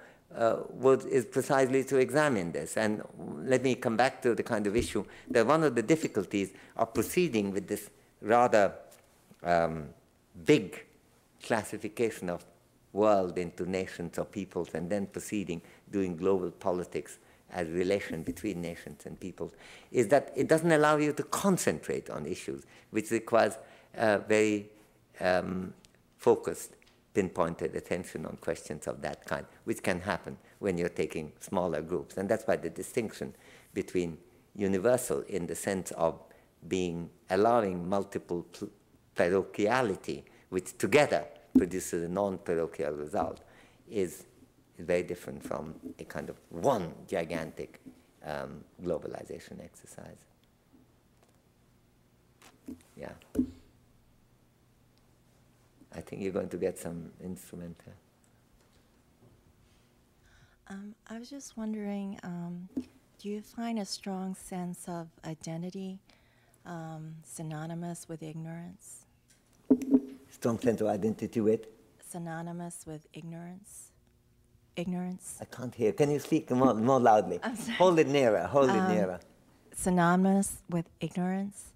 Speaker 2: is precisely to examine this. And let me come back to the kind of issue that one of the difficulties of proceeding with this rather big classification of world into nations or peoples and then proceeding, doing global politics as relation between nations and peoples, is that it doesn't allow you to concentrate on issues, which requires very focused, pinpointed attention on questions of that kind, which can happen when you're taking smaller groups. And that's why the distinction between universal in the sense of allowing multiple parochiality, which together produces a non-parochial result, is very different from a kind of one gigantic globalization exercise. Yeah. I think you're going to get some instrument.
Speaker 9: I was just wondering, do you find a strong sense of identity synonymous with ignorance?
Speaker 2: Strong sense of identity with?
Speaker 9: Synonymous with ignorance. Ignorance.
Speaker 2: I can't hear. Can you speak more loudly?
Speaker 9: I'm sorry.
Speaker 2: Hold it nearer. Hold it nearer.
Speaker 9: Synonymous with ignorance?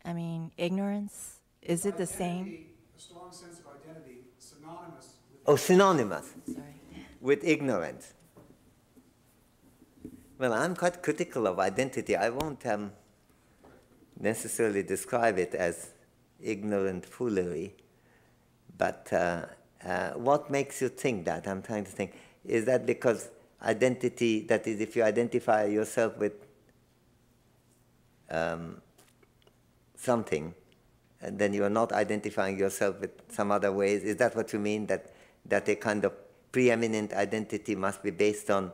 Speaker 9: I mean, ignorance, is it the same?
Speaker 3: A strong sense of identity, synonymous with...
Speaker 2: Oh, synonymous.
Speaker 9: Sorry.
Speaker 2: With ignorance. Well, I'm quite critical of identity. I won't necessarily describe it as ignorant foolery, but what makes you think that? I'm trying to think. Is that because identity, that is, if you identify yourself with something, and then you are not identifying yourself with some other ways? Is that what you mean, that a kind of preeminent identity must be based on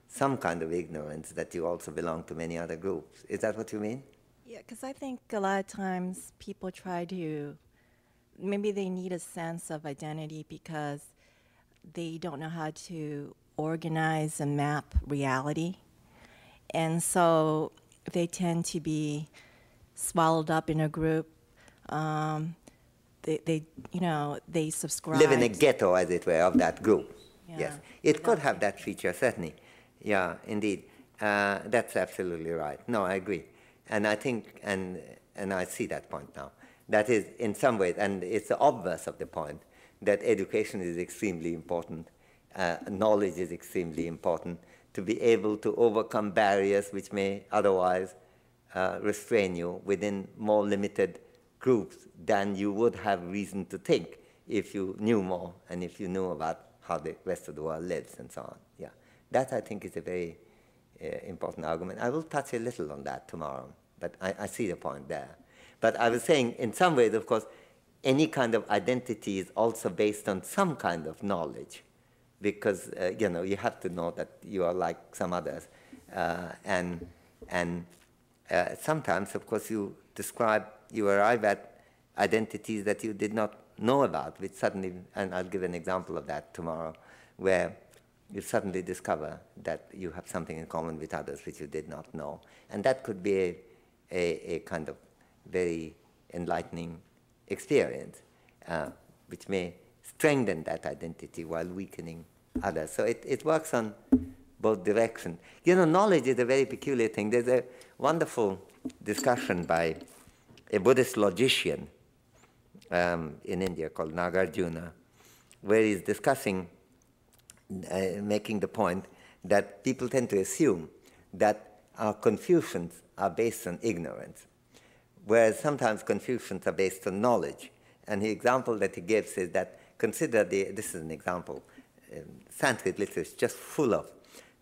Speaker 2: some kind of ignorance, that you also belong to many other groups? Is that what you mean?
Speaker 9: Yeah, because I think a lot of times people try to, maybe they need a sense of identity because they don't know how to organize and map reality. And so they tend to be swallowed up in a group. They subscribe.
Speaker 2: Live in a ghetto, as it were, of that group.
Speaker 9: Yeah.
Speaker 2: Yes. It could have that feature, certainly. Yeah, indeed. That's absolutely right. No, I agree. And I think, and I see that point now. That is, in some ways, and it's the obverse of the point, that education is extremely important, knowledge is extremely important, to be able to overcome barriers which may otherwise restrain you within more limited groups than you would have reason to think if you knew more and if you knew about how the rest of the world lives and so on. Yeah, that I think is a very important argument. I will touch a little on that tomorrow, but I see the point there. But I was saying, in some ways, of course, any kind of identity is also based on some kind of knowledge, because you have to know that you are like some others, and sometimes, of course, you arrive at identities that you did not know about, which suddenly, and I'll give an example of that tomorrow, where you suddenly discover that you have something in common with others which you did not know. And that could be a kind of very enlightening experience, which may strengthen that identity while weakening others. So it works on both directions. Knowledge is a very peculiar thing. There's a wonderful discussion by a Buddhist logician in India called Nagarjuna, where he's discussing, making the point that people tend to assume that our confusions are based on ignorance, whereas sometimes confusions are based on knowledge. And the example that he gives is that, consider this is an example, Sanskrit literature is just full of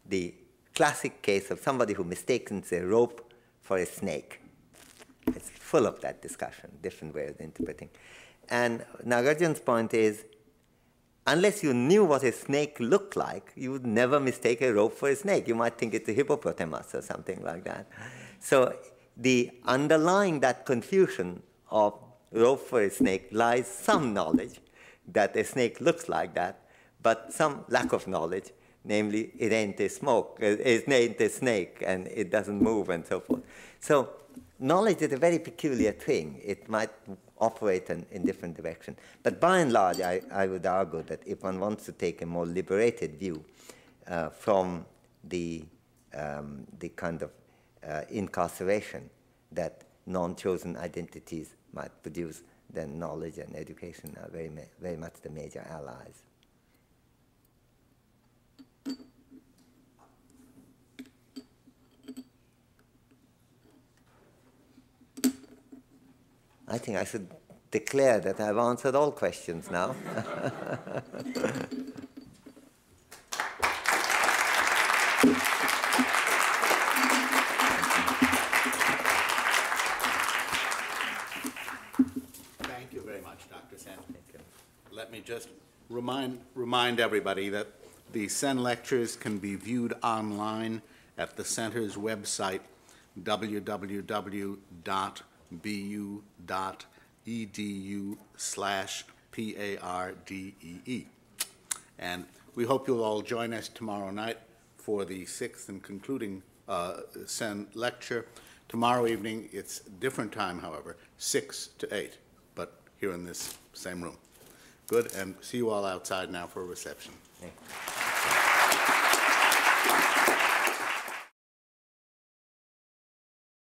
Speaker 2: the classic case of somebody who mistakes a rope for a snake. It's full of that discussion, different ways of interpreting. And Nagarjuna's point is, unless you knew what a snake looked like, you would never mistake a rope for a snake. You might think it's a hippopotamus or something like that. So the underlying that confusion of rope for a snake lies some knowledge that a snake looks like that, but some lack of knowledge, namely it ain't a snake and it doesn't move and so forth. So knowledge is a very peculiar thing. It might operate in different directions. But by and large, I would argue that if one wants to take a more liberated view from the kind of incarceration that non-chosen identities might produce, then knowledge and education are very much the major allies. I think I should declare that I've answered all questions now.
Speaker 1: Thank you very much, Dr. Sen. Let me just remind everybody that the Sen lectures can be viewed online at the center's website, www.bu.edu/PARDEE. And we hope you'll all join us tomorrow night for the 6th and concluding Sen lecture. Tomorrow evening, it's different time, however, 6 to 8, but here in this same room. Good, and see you all outside now for a reception.
Speaker 2: Thank you.